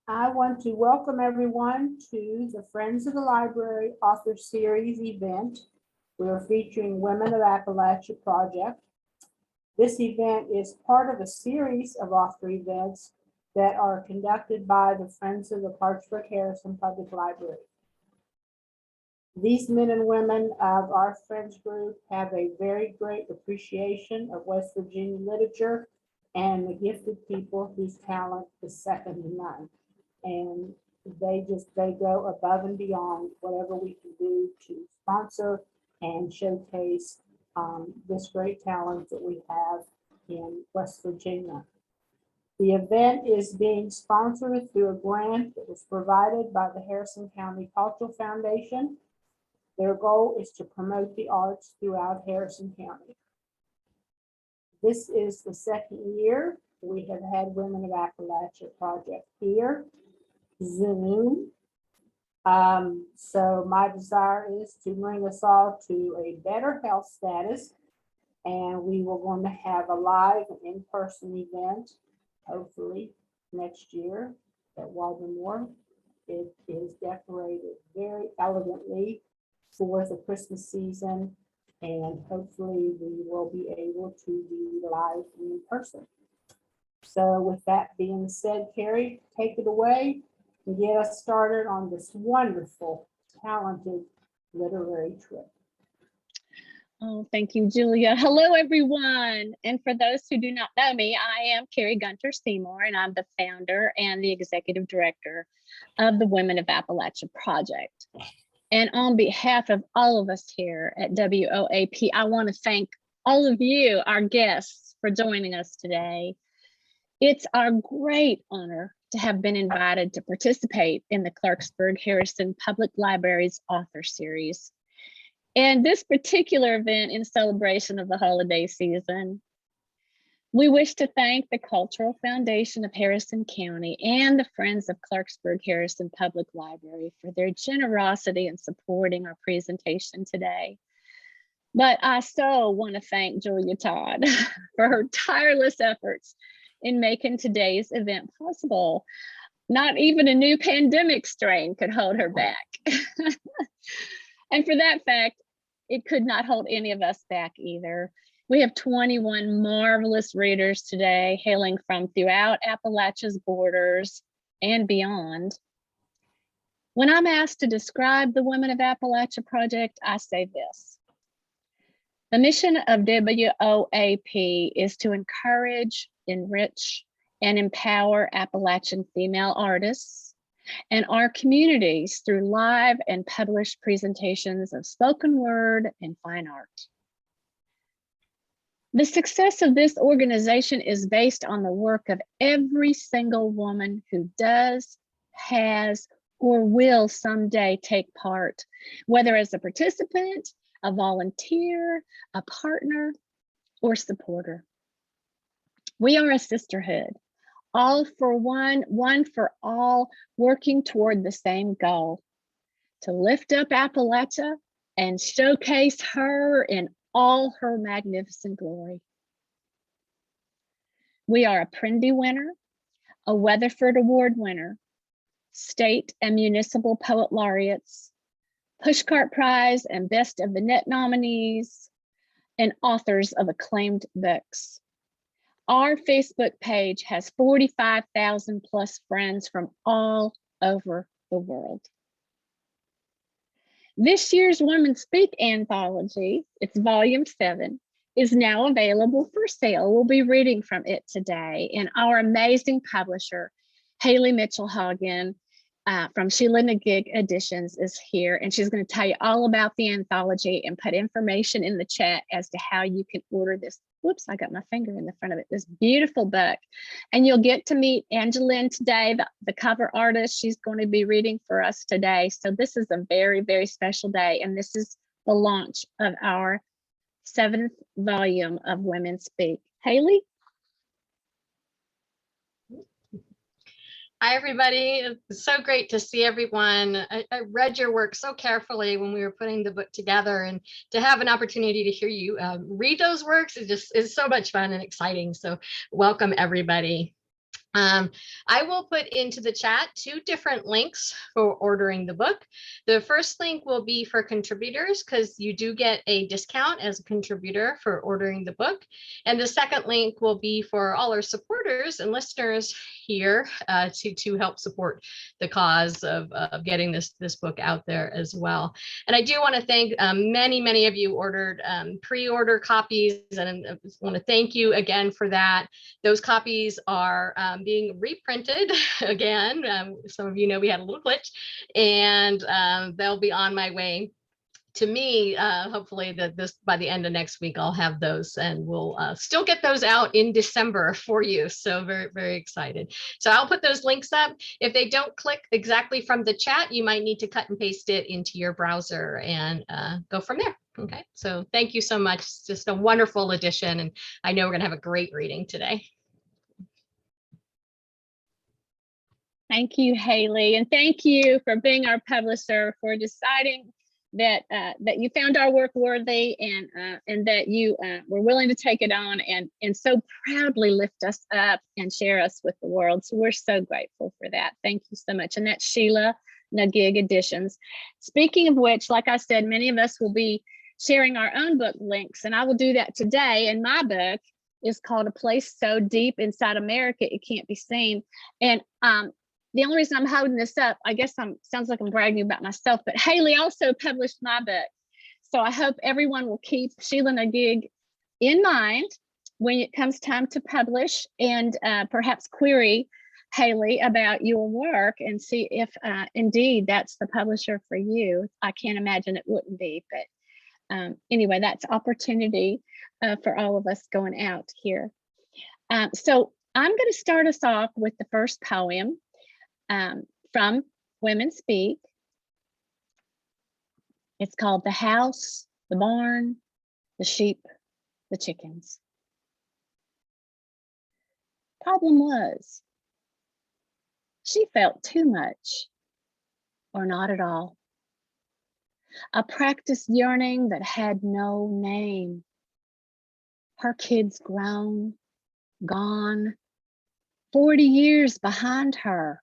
I want to welcome everyone to the Friends of the Library Author Series event. We're featuring Women of Appalachia project. This event is part of a series of author events that are conducted by the Friends of the Clarksburg-Harrison Public Library. These men and women of our Friends group have a very great appreciation of West Virginia literature and the gifted people whose talent is second to none. And they go above and beyond whatever we can do to sponsor and showcase this great talent that we have in West Virginia. The event is being sponsored through a grant that was provided by the Harrison County Cultural Foundation. Their goal is to promote the arts throughout Harrison County. This is the second year we have had Women of Appalachia project here. Zoom. So my desire is to bring us all to a better health status, and we were going to have a live in-person event, hopefully next year at Waldenmore. It is decorated very elegantly for the Christmas season, and hopefully we will be able to be live in person. So with that being said, Carrie, take it away and get us started on this wonderful, talented literary trip. Oh, thank you, Julia. Hello, everyone. And for those who do not know me, I am Carrie Gunter-Seymour, and I'm the founder and the executive director of the Women of Appalachia Project. And on behalf of all of us here at WOAP, I want to thank all of you, our guests, for joining us today. It's our great honor to have been invited to participate in the Clarksburg-Harrison Public Library's author series. And this particular event in celebration of the holiday season, we wish to thank the Cultural Foundation of Harrison County and the Friends of Clarksburg-Harrison Public Library for their generosity in supporting our presentation today. But I so want to thank Julia Todd for her tireless efforts in making today's event possible. Not even a new pandemic strain could hold her back. And for that fact, it could not hold any of us back either. We have 21 marvelous readers today, hailing from throughout Appalachia's borders and beyond. When I'm asked to describe the Women of Appalachia Project, I say this. The mission of WOAP is to encourage, enrich, and empower Appalachian female artists and our communities through live and published presentations of spoken word and fine art. The success of this organization is based on the work of every single woman who does, has, or will someday take part, whether as a participant, a volunteer, a partner, or supporter. We are a sisterhood, all for one, one for all, working toward the same goal, to lift up Appalachia and showcase her in all her magnificent glory. We are a PRINDI winner, a Weathford Award winner, state and municipal poet laureates, Pushcart Prize and Best of the Net nominees, and authors of acclaimed books. Our Facebook page has 45,000 plus friends from all over the world. This year's Women Speak anthology, it's volume 7, is now available for sale. We'll be reading from it today. And our amazing publisher, Haley Mitchell-Hagen from Sheila Nagig Editions is here. And she's going to tell you all about the anthology and put information in the chat as to how you can order this. Whoops, I got my finger in the front of it. This beautiful book. And you'll get to meet Angeline today, the cover artist. She's going to be reading for us today. So this is a very, very special day. And this is the launch of our 7th volume of Women Speak. Haley? Hi, everybody. It's so great to see everyone. I read your work so carefully when we were putting the book together, and to have an opportunity to hear you read those works is so much fun and exciting. So welcome, everybody. I will put into the chat 2 different links for ordering the book. The first link will be for contributors because you do get a discount as a contributor for ordering the book. And the second link will be for all our supporters and listeners here to help support the cause of getting this book out there as well. And I do want to thank many of you ordered pre-order copies, and I want to thank you again for that. Those copies are being reprinted again. Some of you know we had a little glitch, and they'll be on my way to me. Hopefully by the end of next week, I'll have those, and we'll still get those out in December for you. So very excited. So I'll put those links up. If they don't click exactly from the chat, you might need to cut and paste it into your browser and go from there. Okay, so thank you so much. It's just a wonderful edition, and I know we're gonna have a great reading today. Thank you, Haley, and thank you for being our publisher, for deciding that that you found our work worthy, and that you were willing to take it on and so proudly lift us up and share us with the world. So we're so grateful for that. Thank you so much. And that's Sheila Nagig Editions. Speaking of which, like I said, many of us will be sharing our own book links, and I will do that today. And my book is called A Place So Deep Inside America It Can't Be Seen. And the only reason I'm holding this up, I guess sounds like I'm bragging about myself, but Haley also published my book. So I hope everyone will keep Sheila Nagig in mind when it comes time to publish, and perhaps query Haley about your work and see if indeed that's the publisher for you. I can't imagine it wouldn't be, but anyway, that's opportunity for all of us going out here. So I'm going to start us off with the first poem from Women Speak. It's called The House, the Barn, the Sheep, the Chickens. Problem was, she felt too much or not at all. A practiced yearning that had no name. Her kids grown, gone, 40 years behind her.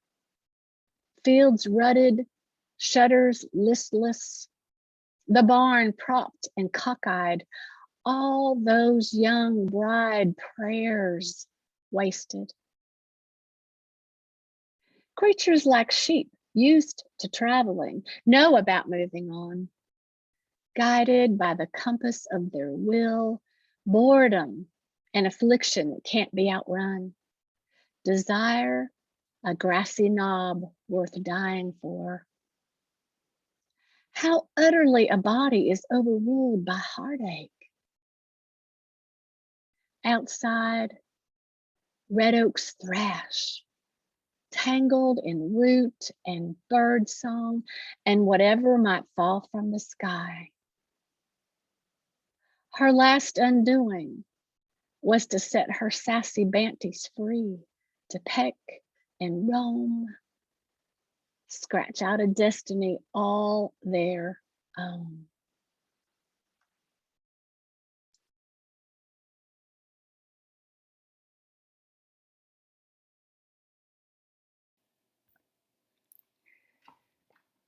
Fields rutted, shutters listless, the barn propped and cockeyed, all those young bride prayers wasted. Creatures like sheep, used to traveling, know about moving on, guided by the compass of their will, boredom and affliction that can't be outrun, desire, a grassy knob worth dying for. How utterly a body is overruled by heartache. Outside, red oaks thrash, tangled in root and bird song and whatever might fall from the sky. Her last undoing was to set her sassy banties free, to peck and roam, scratch out a destiny all their own.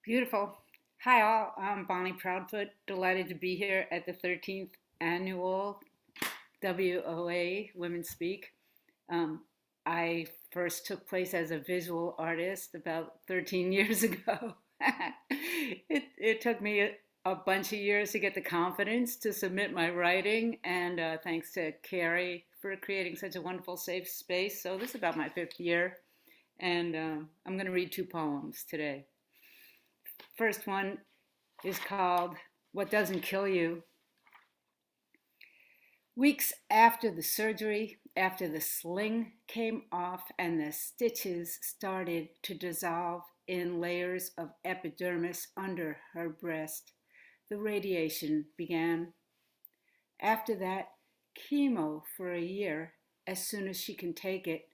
Beautiful. Hi all, I'm Bonnie Proudfoot, delighted to be here at the 13th annual WOA Women Speak. I first took place as a visual artist about 13 years ago. It took me a bunch of years to get the confidence to submit my writing, and thanks to Carrie for creating such a wonderful safe space. So this is about my 5th year, and I'm going to read 2 poems today. First one is called What Doesn't Kill You. Weeks after the surgery, after the sling came off and the stitches started to dissolve in layers of epidermis under her breast, the radiation began. After that, chemo for a year, as soon as she can take it.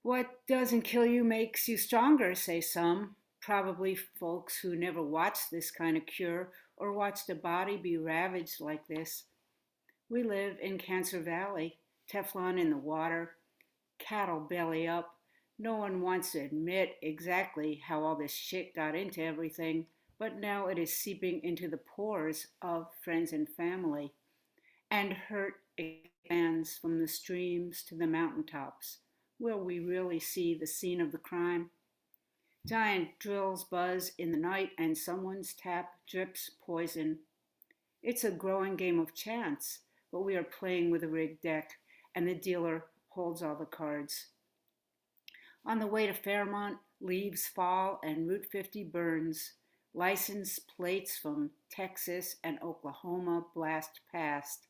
What doesn't kill you makes you stronger, say some. Probably folks who never watched this kind of cure or watched a body be ravaged like this. We live in Cancer Valley, Teflon in the water, cattle belly up. No one wants to admit exactly how all this shit got into everything, but now it is seeping into the pores of friends and family, and hurt expands from the streams to the mountaintops, where we really see the scene of the crime. Giant drills buzz in the night, and someone's tap drips poison. It's a growing game of chance, but we are playing with a rigged deck, and the dealer holds all the cards. On the way to Fairmont, leaves fall and Route 50 burns. License plates from Texas and Oklahoma blast past.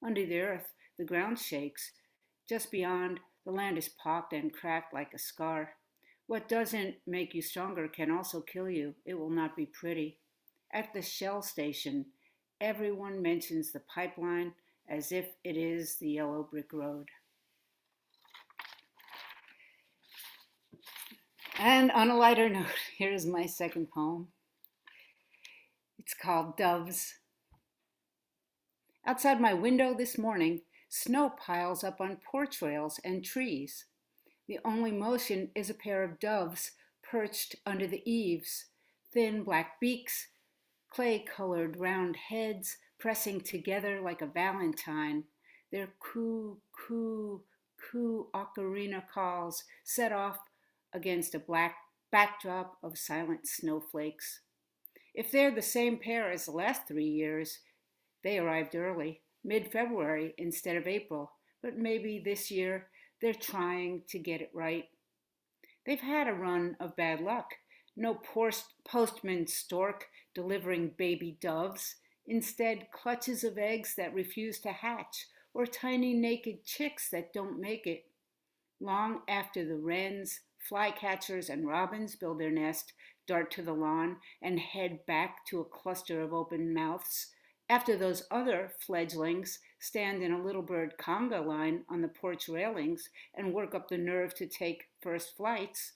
Under the earth, the ground shakes. Just beyond, the land is pocked and cracked like a scar. What doesn't make you stronger can also kill you. It will not be pretty. At the Shell station, everyone mentions the pipeline as if it is the yellow brick road. And on a lighter note, here's my second poem. It's called Doves. Outside my window this morning, snow piles up on porch rails and trees. The only motion is a pair of doves perched under the eaves, thin black beaks, clay-colored round heads pressing together like a valentine. Their coo, coo, coo ocarina calls set off against a black backdrop of silent snowflakes. If they're the same pair as the last 3 years, they arrived early, mid-February instead of April, but maybe this year they're trying to get it right. They've had a run of bad luck. No postman stork delivering baby doves, instead clutches of eggs that refuse to hatch, or tiny naked chicks that don't make it. Long after the wrens, flycatchers, and robins build their nest, dart to the lawn, and head back to a cluster of open mouths, after those other fledglings stand in a little bird conga line on the porch railings and work up the nerve to take first flights,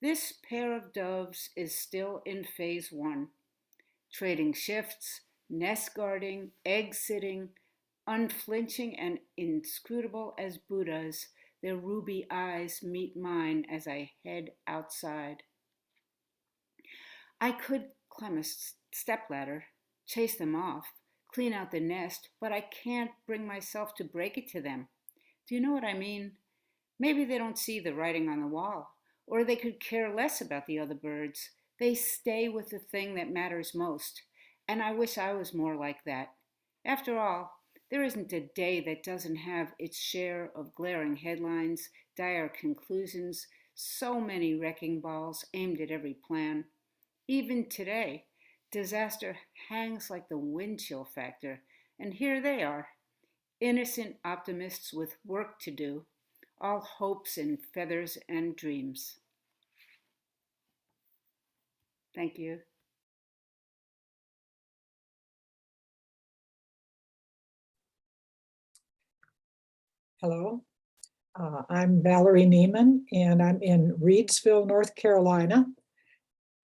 this pair of doves is still in phase 1, trading shifts, nest guarding, egg sitting, unflinching and inscrutable as Buddhas. Their ruby eyes meet mine as I head outside. I could climb a stepladder, chase them off, clean out the nest, but I can't bring myself to break it to them. Do you know what I mean? Maybe they don't see the writing on the wall, or they could care less about the other birds. They stay with the thing that matters most, and I wish I was more like that. After all, there isn't a day that doesn't have its share of glaring headlines, dire conclusions, so many wrecking balls aimed at every plan. Even today, disaster hangs like the wind chill factor, and here they are, innocent optimists with work to do, all hopes and feathers and dreams. Thank you. Hello, I'm Valerie Niemann, and I'm in Reidsville, North Carolina.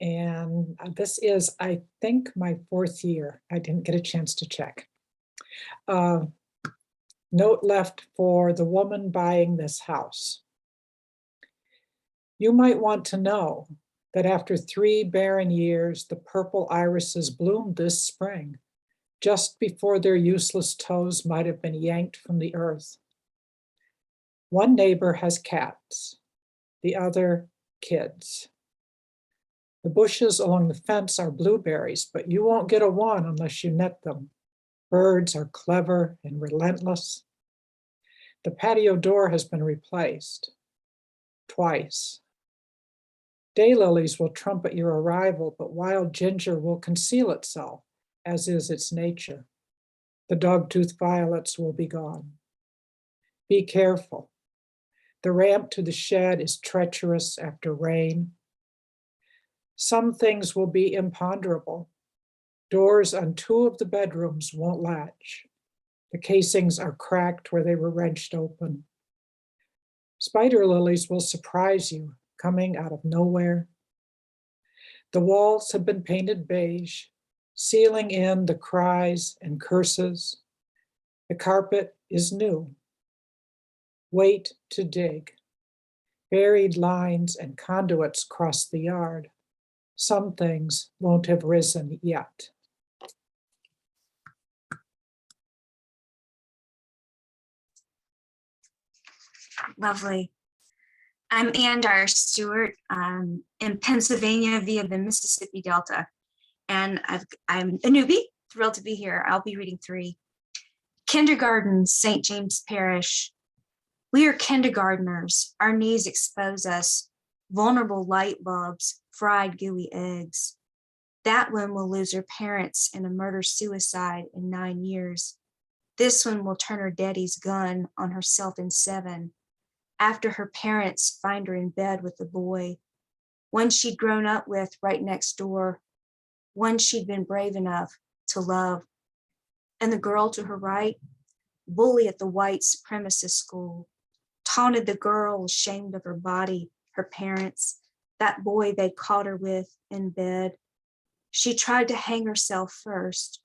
And this is, I think, my 4th year. I didn't get a chance to check. Note left for the woman buying this house. You might want to know that after 3 barren years, the purple irises bloomed this spring, just before their useless toes might have been yanked from the earth. One neighbor has cats, the other kids. The bushes along the fence are blueberries, but you won't get a one unless you net them. Birds are clever and relentless. The patio door has been replaced twice. Daylilies will trumpet your arrival, but wild ginger will conceal itself, as is its nature. The dogtooth violets will be gone. Be careful. The ramp to the shed is treacherous after rain. Some things will be imponderable. Doors on 2 of the bedrooms won't latch. The casings are cracked where they were wrenched open. Spider lilies will surprise you, coming out of nowhere. The walls have been painted beige, sealing in the cries and curses. The carpet is new. Wait to dig. Buried lines and conduits cross the yard. Some things won't have risen yet. Lovely. I'm Ann Stewart in Pennsylvania via the Mississippi Delta. And I'm a newbie, thrilled to be here. I'll be reading 3. Kindergarten, St. James Parish. We are kindergartners. Our knees expose us. Vulnerable light bulbs, fried gooey eggs. That one will lose her parents in a murder-suicide in 9 years. This one will turn her daddy's gun on herself in 7. After her parents find her in bed with a boy, one she'd grown up with right next door, one she'd been brave enough to love. And the girl to her right, bully at the white supremacist school, taunted the girl ashamed of her body, her parents, that boy they caught her with in bed. She tried to hang herself first,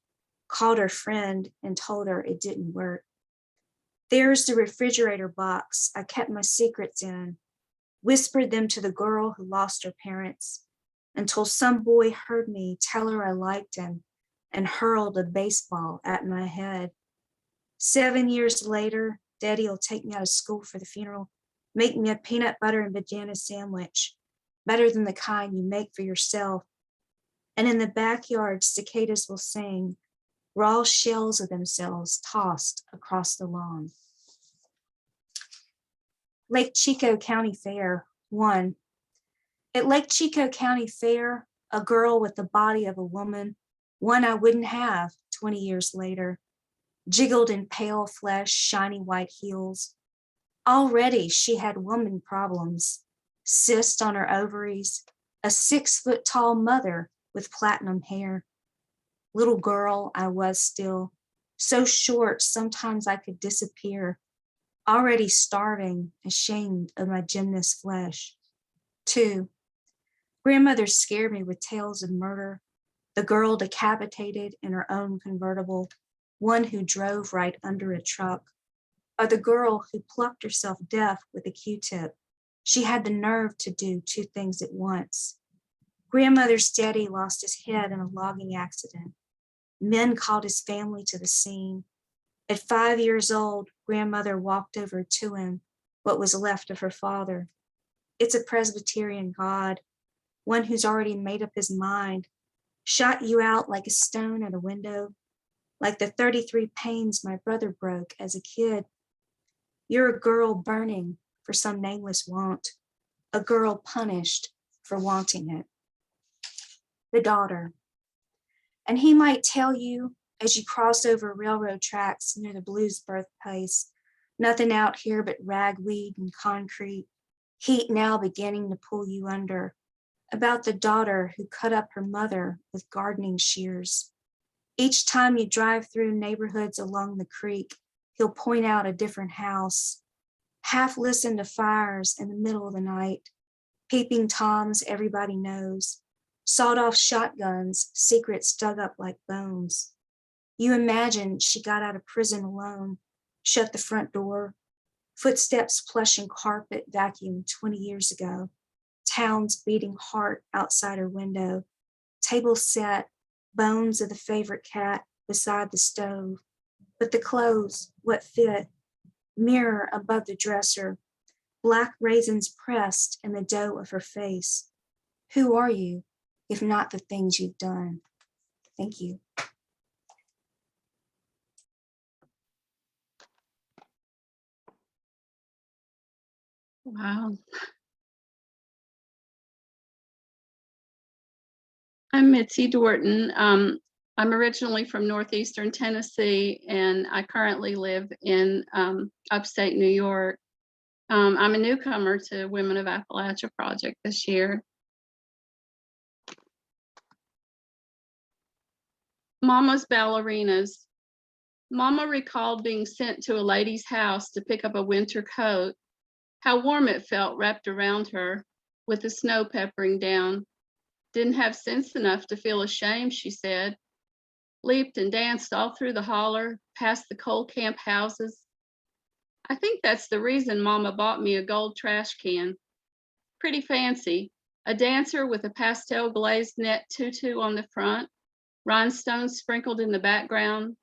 called her friend and told her it didn't work. There's the refrigerator box I kept my secrets in, whispered them to the girl who lost her parents, until some boy heard me tell her I liked him and hurled a baseball at my head. 7 years later, Daddy will take me out of school for the funeral, make me a peanut butter and banana sandwich, better than the kind you make for yourself. And in the backyard, cicadas will sing, raw shells of themselves tossed across the lawn. Lake Chico County Fair, 1. At Lake Chico County Fair, a girl with the body of a woman, one I wouldn't have 20 years later, jiggled in pale flesh, shiny white heels. Already she had woman problems, cysts on her ovaries, a 6-foot-tall mother with platinum hair. Little girl I was still, so short sometimes I could disappear, already starving, ashamed of my gymnast flesh. 2. Grandmother scared me with tales of murder, the girl decapitated in her own convertible, one who drove right under a truck, or the girl who plucked herself deaf with a Q-tip. She had the nerve to do 2 things at once. Grandmother's daddy lost his head in a logging accident. Men called his family to the scene. At 5 years old, grandmother walked over to him, what was left of her father. It's a Presbyterian God, one who's already made up his mind, shot you out like a stone at a window, like the 33 panes my brother broke as a kid. You're a girl burning for some nameless want, a girl punished for wanting it. The daughter. And he might tell you as you cross over railroad tracks near the blues birthplace, nothing out here but ragweed and concrete, heat now beginning to pull you under, about the daughter who cut up her mother with gardening shears. Each time you drive through neighborhoods along the creek, he'll point out a different house, half listen to fires in the middle of the night, peeping toms everybody knows, sawed-off shotguns, secrets dug up like bones. You imagine she got out of prison alone, shut the front door, footsteps plushing carpet vacuumed 20 years ago, town's beating heart outside her window, table set, bones of the favorite cat beside the stove. But the clothes, what fit, mirror above the dresser, black raisins pressed in the dough of her face. Who are you, if not the things you've done? Thank you. Wow. I'm Mitzi Dorton. I'm originally from northeastern Tennessee, and I currently live in upstate New York. I'm a newcomer to Women of Appalachia project this year. Mama's ballerinas. Mama recalled being sent to a lady's house to pick up a winter coat. How warm it felt wrapped around her with the snow peppering down. Didn't have sense enough to feel ashamed, she said. Leaped and danced all through the holler, past the coal camp houses. I think that's the reason Mama bought me a gold trash can. pretty fancy. A dancer with a pastel glazed net tutu on the front, rhinestones sprinkled in the background,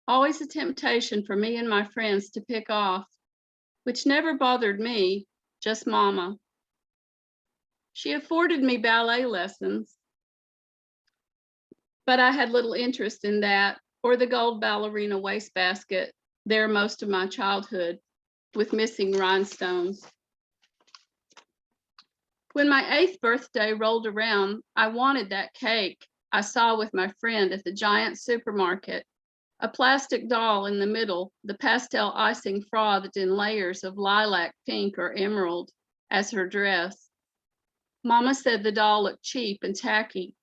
always a temptation for me and my friends to pick off, which never bothered me, just Mama. She afforded me ballet lessons, but I had little interest in that or the gold ballerina wastebasket, there most of my childhood, with missing rhinestones. When my 8th birthday rolled around, I wanted that cake I saw with my friend at the giant supermarket, a plastic doll in the middle, the pastel icing frothed in layers of lilac, pink, or emerald as her dress. Mama said the doll looked cheap and tacky.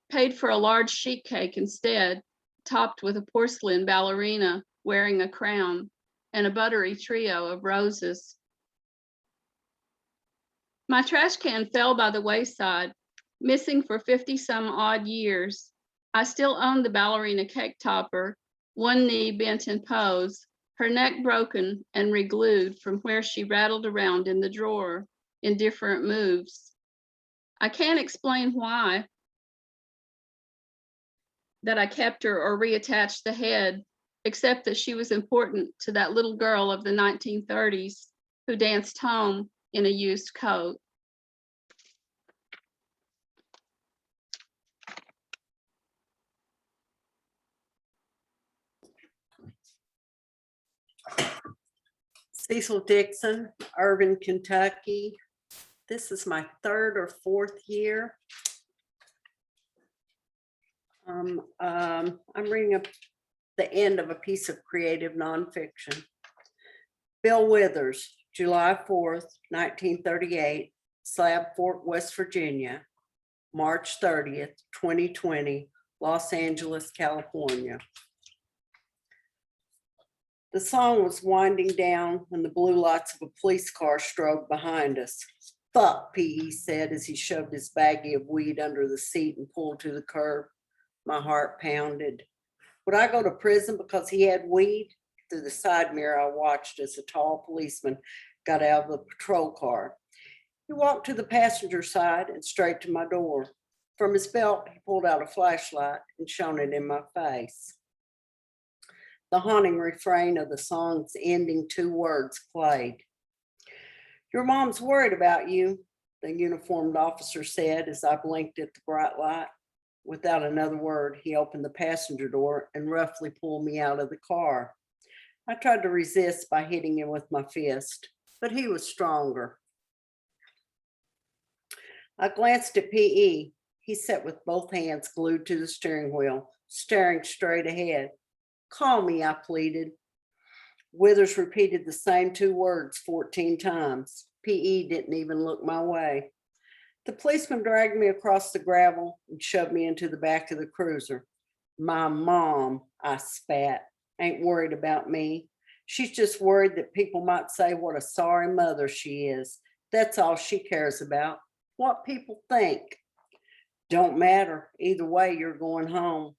Paid for a large sheet cake instead, topped with a porcelain ballerina wearing a crown and a buttery trio of roses. My trash can fell by the wayside, missing for 50 some odd years. I still owned the ballerina cake topper, one knee bent in pose, her neck broken and reglued from where she rattled around in the drawer in different moves. I can't explain why that I kept her or reattached the head, except that she was important to that little girl of the 1930s who danced home in a used coat. Cecil Dixon, Irving, Kentucky. This is my 3rd or 4th year. I'm reading up the end of a piece of creative nonfiction. Bill Withers, July 4th, 1938, Slab Fork, West Virginia. March 30th, 2020, Los Angeles, California. The song was winding down when the blue lights of a police car strode behind us. "Fuck, P," he said as he shoved his baggie of weed under the seat and pulled to the curb. My heart pounded. Would I go to prison because he had weed? Through the side mirror, I watched as a tall policeman got out of the patrol car. He walked to the passenger side and straight to my door. From his belt, he pulled out a flashlight and shone it in my face. The haunting refrain of the song's ending 2 words played. "Your mom's worried about you," the uniformed officer said as I blinked at the bright light. Without another word, he opened the passenger door and roughly pulled me out of the car. I tried to resist by hitting him with my fist, but he was stronger. I glanced at PE. He sat with both hands glued to the steering wheel, staring straight ahead. "Call me," I pleaded. Withers repeated the same 2 words 14 times. PE didn't even look my way. The policeman dragged me across the gravel and shoved me into the back of the cruiser. "My mom," I spat, "ain't worried about me. She's just worried that people might say what a sorry mother she is. That's all she cares about. What people think. Don't matter. Either way, you're going home."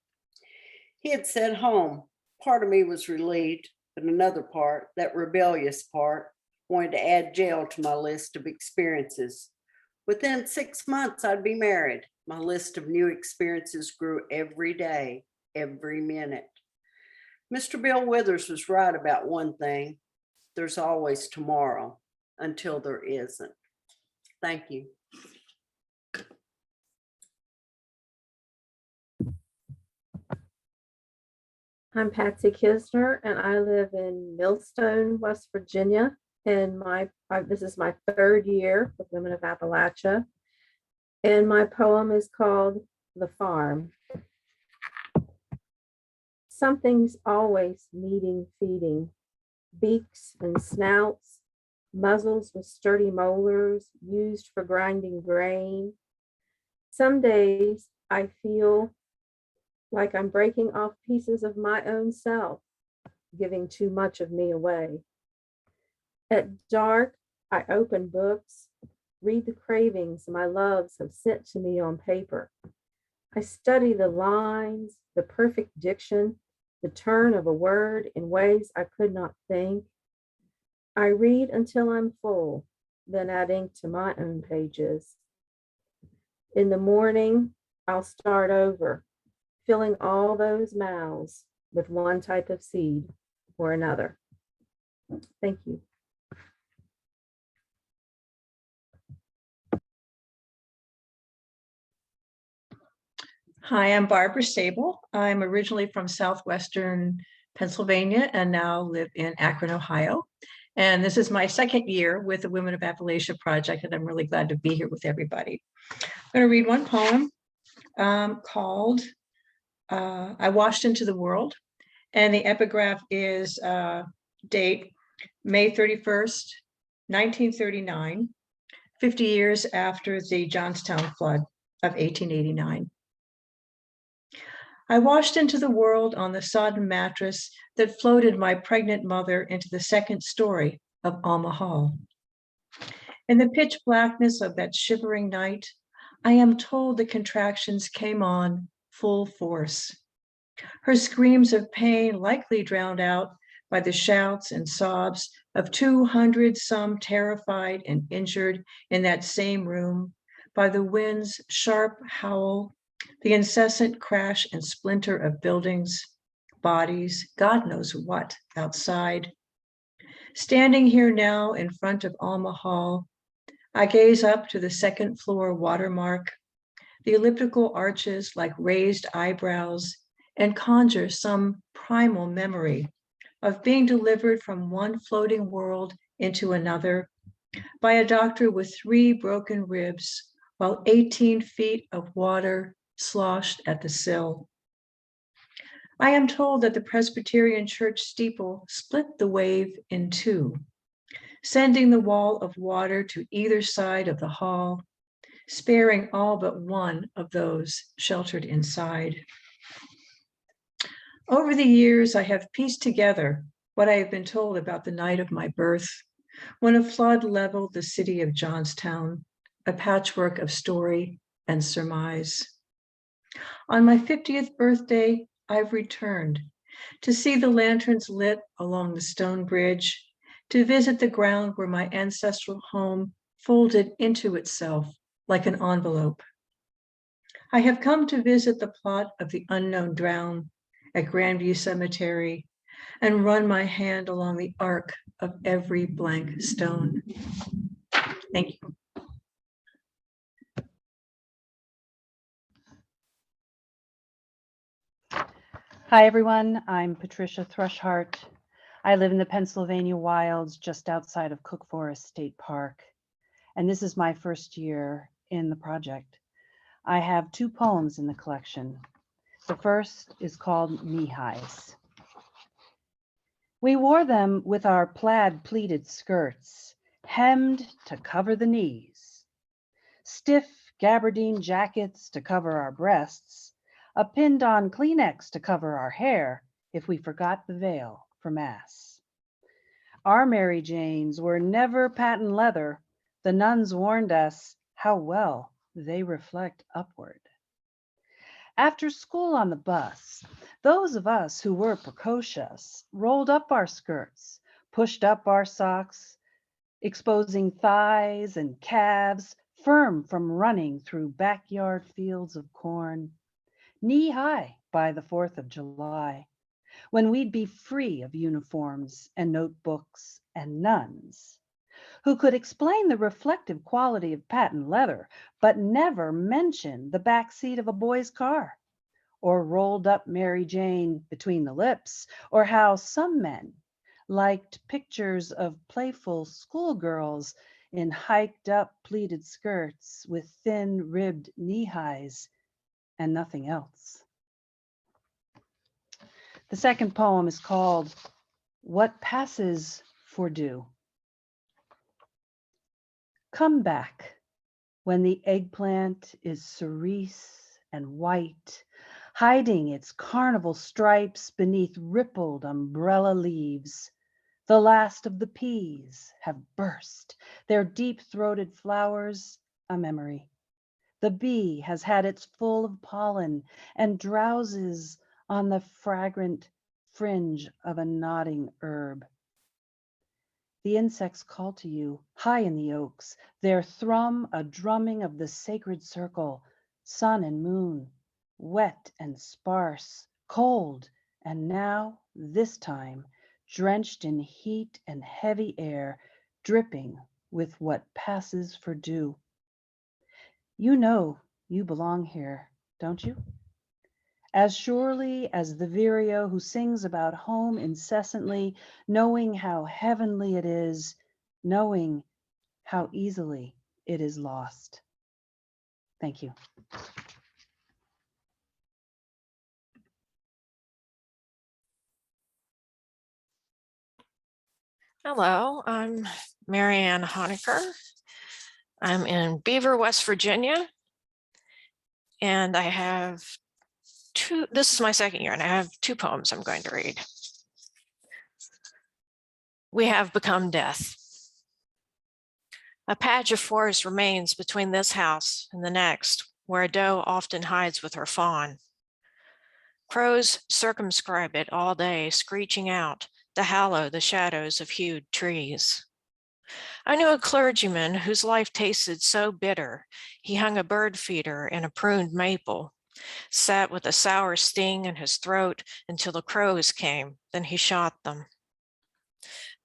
He had said home. Part of me was relieved, but another part, that rebellious part, wanted to add jail to my list of experiences. Within 6 months, I'd be married. My list of new experiences grew every day, every minute. Mr. Bill Withers was right about one thing. There's always tomorrow, until there isn't. Thank you. I'm Patsy Kissner, and I live in Millstone, West Virginia. And this is my 3rd year with Women of Appalachia. And my poem is called "The Farm." Something's always needing feeding. Beaks and snouts, muzzles with sturdy molars used for grinding grain. Some days I feel like I'm breaking off pieces of my own self, giving too much of me away. At dark, I open books, read the cravings my loves have sent to me on paper. I study the lines, the perfect diction, the turn of a word in ways I could not think. I read until I'm full, then add ink to my own pages. In the morning, I'll start over, filling all those mouths with one type of seed or another. Thank you. Hi, I'm Barbara Sable. I'm originally from southwestern Pennsylvania and now live in Akron, Ohio. And this is my second year with the Women of Appalachia Project, and I'm really glad to be here with everybody. I'm going to read one poem called I Washed into the World. And the epigraph is date May 31st, 1939, 50 years after the Johnstown flood of 1889. I washed into the world on the sodden mattress that floated my pregnant mother into the second story of Alma Hall. In the pitch blackness of that shivering night, I am told the contractions came on full force. Her screams of pain likely drowned out by the shouts and sobs of 200 some terrified and injured in that same room, by the wind's sharp howl, the incessant crash and splinter of buildings, bodies, God knows what, outside. Standing here now in front of Alma Hall, I gaze up to the second floor watermark, the elliptical arches like raised eyebrows, and conjure some primal memory of being delivered from one floating world into another by a doctor with 3 broken ribs, while 18 feet of water sloshed at the sill. I am told that the Presbyterian church steeple split the wave in 2, sending the wall of water to either side of the hall, sparing all but one of those sheltered inside. Over the years, I have pieced together what I have been told about the night of my birth, when a flood leveled the city of Johnstown, a patchwork of story and surmise. On my 50th birthday, I've returned to see the lanterns lit along the stone bridge, to visit the ground where my ancestral home folded into itself like an envelope. I have come to visit the plot of the unknown drown at Grandview Cemetery and run my hand along the arc of every blank stone. Thank you. Hi, everyone. I'm Patricia thrushart. I live in the Pennsylvania wilds just outside of Cook Forest State Park, and this is my first year in the project. I have 2 poems in the collection. The first is called Knee-Highs. We wore them with our plaid pleated skirts, hemmed to cover the knees, stiff gabardine jackets to cover our breasts, a pinned-on Kleenex to cover our hair if we forgot the veil for Mass. Our Mary Janes were never patent leather. The nuns warned us how well they reflect upward. After school on the bus, those of us who were precocious rolled up our skirts, pushed up our socks, exposing thighs and calves firm from running through backyard fields of corn, knee-high by the 4th of July, when we'd be free of uniforms and notebooks and nuns, who could explain the reflective quality of patent leather, but never mention the back seat of a boy's car, or rolled up Mary Jane between the lips, or how some men liked pictures of playful schoolgirls in hiked up pleated skirts with thin ribbed knee-highs and nothing else. The second poem is called What Passes for Dew. Come back when the eggplant is cerise and white, hiding its carnival stripes beneath rippled umbrella leaves. The last of the peas have burst, their deep-throated flowers a memory. The bee has had its full of pollen and drowses on the fragrant fringe of a nodding herb. The insects call to you, high in the oaks, their thrum a drumming of the sacred circle, sun and moon, wet and sparse, cold, and now, this time, drenched in heat and heavy air, dripping with what passes for dew. You know you belong here, don't you? As surely as the vireo who sings about home incessantly, knowing how heavenly it is, knowing how easily it is lost. Thank you. Hello, I'm Marianne Honecker. I'm in Beaver, West Virginia, and I have this is my second year, and I have 2 poems I'm going to read. We have become death. A patch of forest remains between this house and the next, where a doe often hides with her fawn. Crows circumscribe it all day, screeching out to hallow the shadows of hued trees. I knew a clergyman whose life tasted so bitter, he hung a bird feeder in a pruned maple, sat with a sour sting in his throat until the crows came, then he shot them.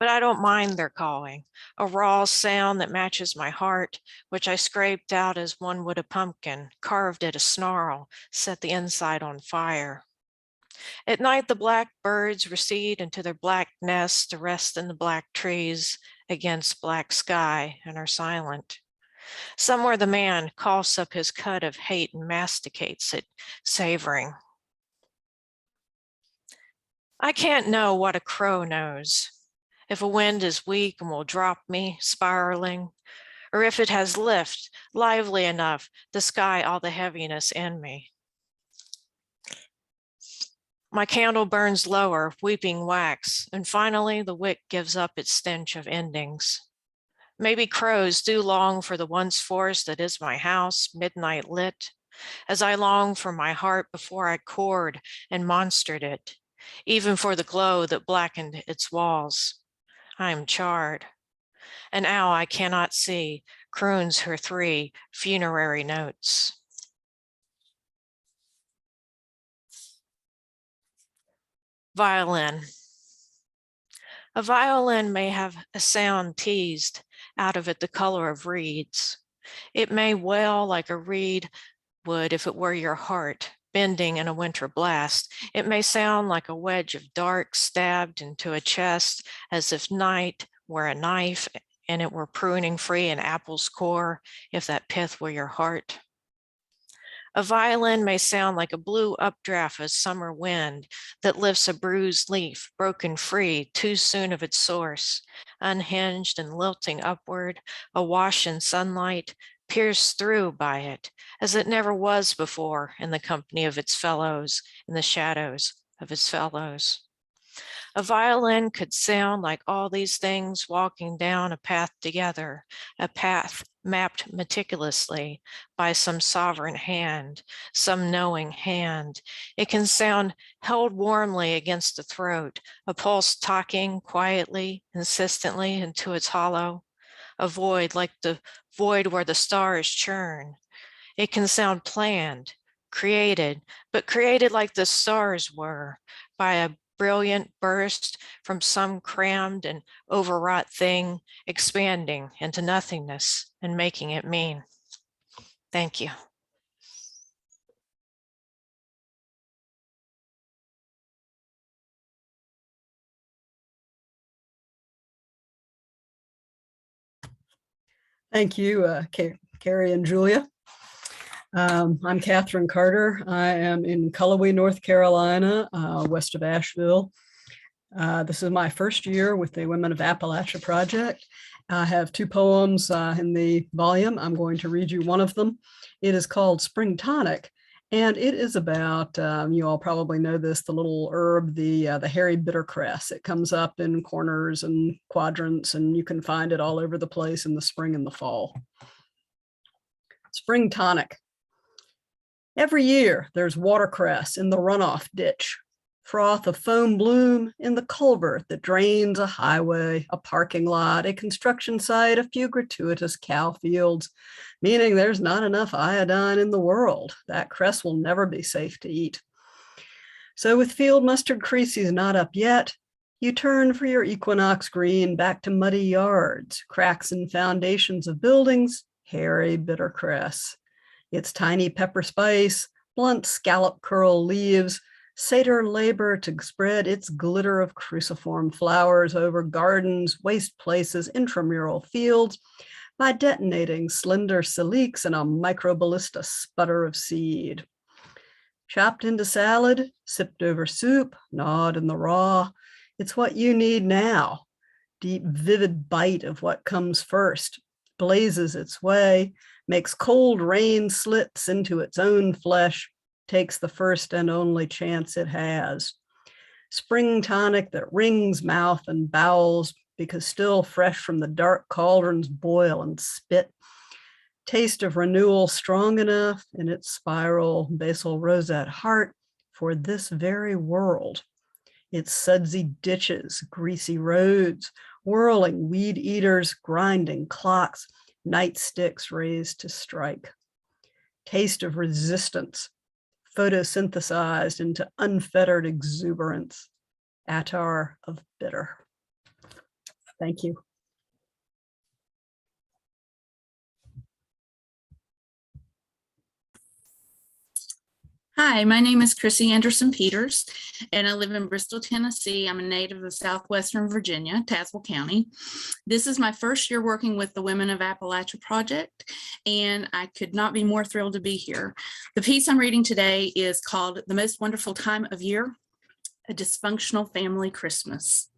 But I don't mind their cawing, a raw sound that matches my heart, which I scraped out as one would a pumpkin, carved it a snarl, set the inside on fire. At night, the black birds recede into their black nests to rest in the black trees against black sky and are silent. Somewhere the man coughs up his cud of hate and masticates it, savoring. I can't know what a crow knows. If a wind is weak and will drop me, spiraling, or if it has lift, lively enough to sky all the heaviness in me. My candle burns lower, weeping wax, and finally the wick gives up its stench of endings. Maybe crows do long for the once forest that is my house, midnight lit, as I long for my heart before I cored and monstered it, even for the glow that blackened its walls. I am charred. An owl I cannot see croons her 3 funerary notes. Violin. A violin may have a sound teased out of it the color of reeds. It may wail like a reed would if it were your heart, bending in a winter blast. It may sound like a wedge of dark stabbed into a chest, as if night were a knife and it were pruning free an apple's core, if that pith were your heart. A violin may sound like a blue updraft of summer wind that lifts a bruised leaf, broken free too soon of its source, unhinged and lilting upward, awash in sunlight, pierced through by it, as it never was before in the company of its fellows, in the shadows of its fellows. A violin could sound like all these things walking down a path together, a path mapped meticulously by some sovereign hand, some knowing hand. It can sound held warmly against the throat, a pulse talking quietly, insistently into its hollow, a void like the void where the stars churn. It can sound planned, created, but created like the stars were, by a brilliant burst from some crammed and overwrought thing, expanding into nothingness and making it mean. Thank you. Thank you, Carrie and Julia. I'm Katherine Carter. I am in Cullowhee, North Carolina, west of Asheville. This is my first year with the Women of Appalachia project. I have 2 poems in the volume. I'm going to read you one of them. It is called Spring Tonic, and it is about, you all probably know this, the little herb, the hairy bittercress. It comes up in corners and quadrants, and you can find it all over the place in the spring and the fall. Spring Tonic. Every year there's watercress in the runoff ditch. froth of foam bloom in the culvert that drains a highway, a parking lot, a construction site, a few gratuitous cow fields, meaning there's not enough iodine in the world. That cress will never be safe to eat. So with field mustard creases not up yet, you turn for your equinox green back to muddy yards, cracks in foundations of buildings, hairy bitter cress. Its tiny pepper spice, blunt scallop curl leaves, satyr labor to spread its glitter of cruciform flowers over gardens, waste places, intramural fields, by detonating slender siliques in a microballista sputter of seed. Chopped into salad, sipped over soup, gnawed in the raw. It's what you need now. Deep, vivid bite of what comes first, blazes its way, makes cold rain slits into its own flesh, takes the first and only chance it has. Spring tonic that wrings mouth and bowels because still fresh from the dark cauldrons boil and spit. Taste of renewal strong enough in its spiral basal rosette heart for this very world. Its sudsy ditches, greasy roads, whirling weed eaters, grinding clocks, nightsticks raised to strike. Taste of resistance, photosynthesized into unfettered exuberance, attar of bitter. Thank you. Hi, my name is Chrissy Andrews, and I live in Bristol, Tennessee. I'm a native of southwestern Virginia, Tazewell County. This is my first year working with the Women of Appalachia project, and I could not be more thrilled to be here. The piece I'm reading today is called The Most Wonderful Time of Year, A Dysfunctional Family Christmas.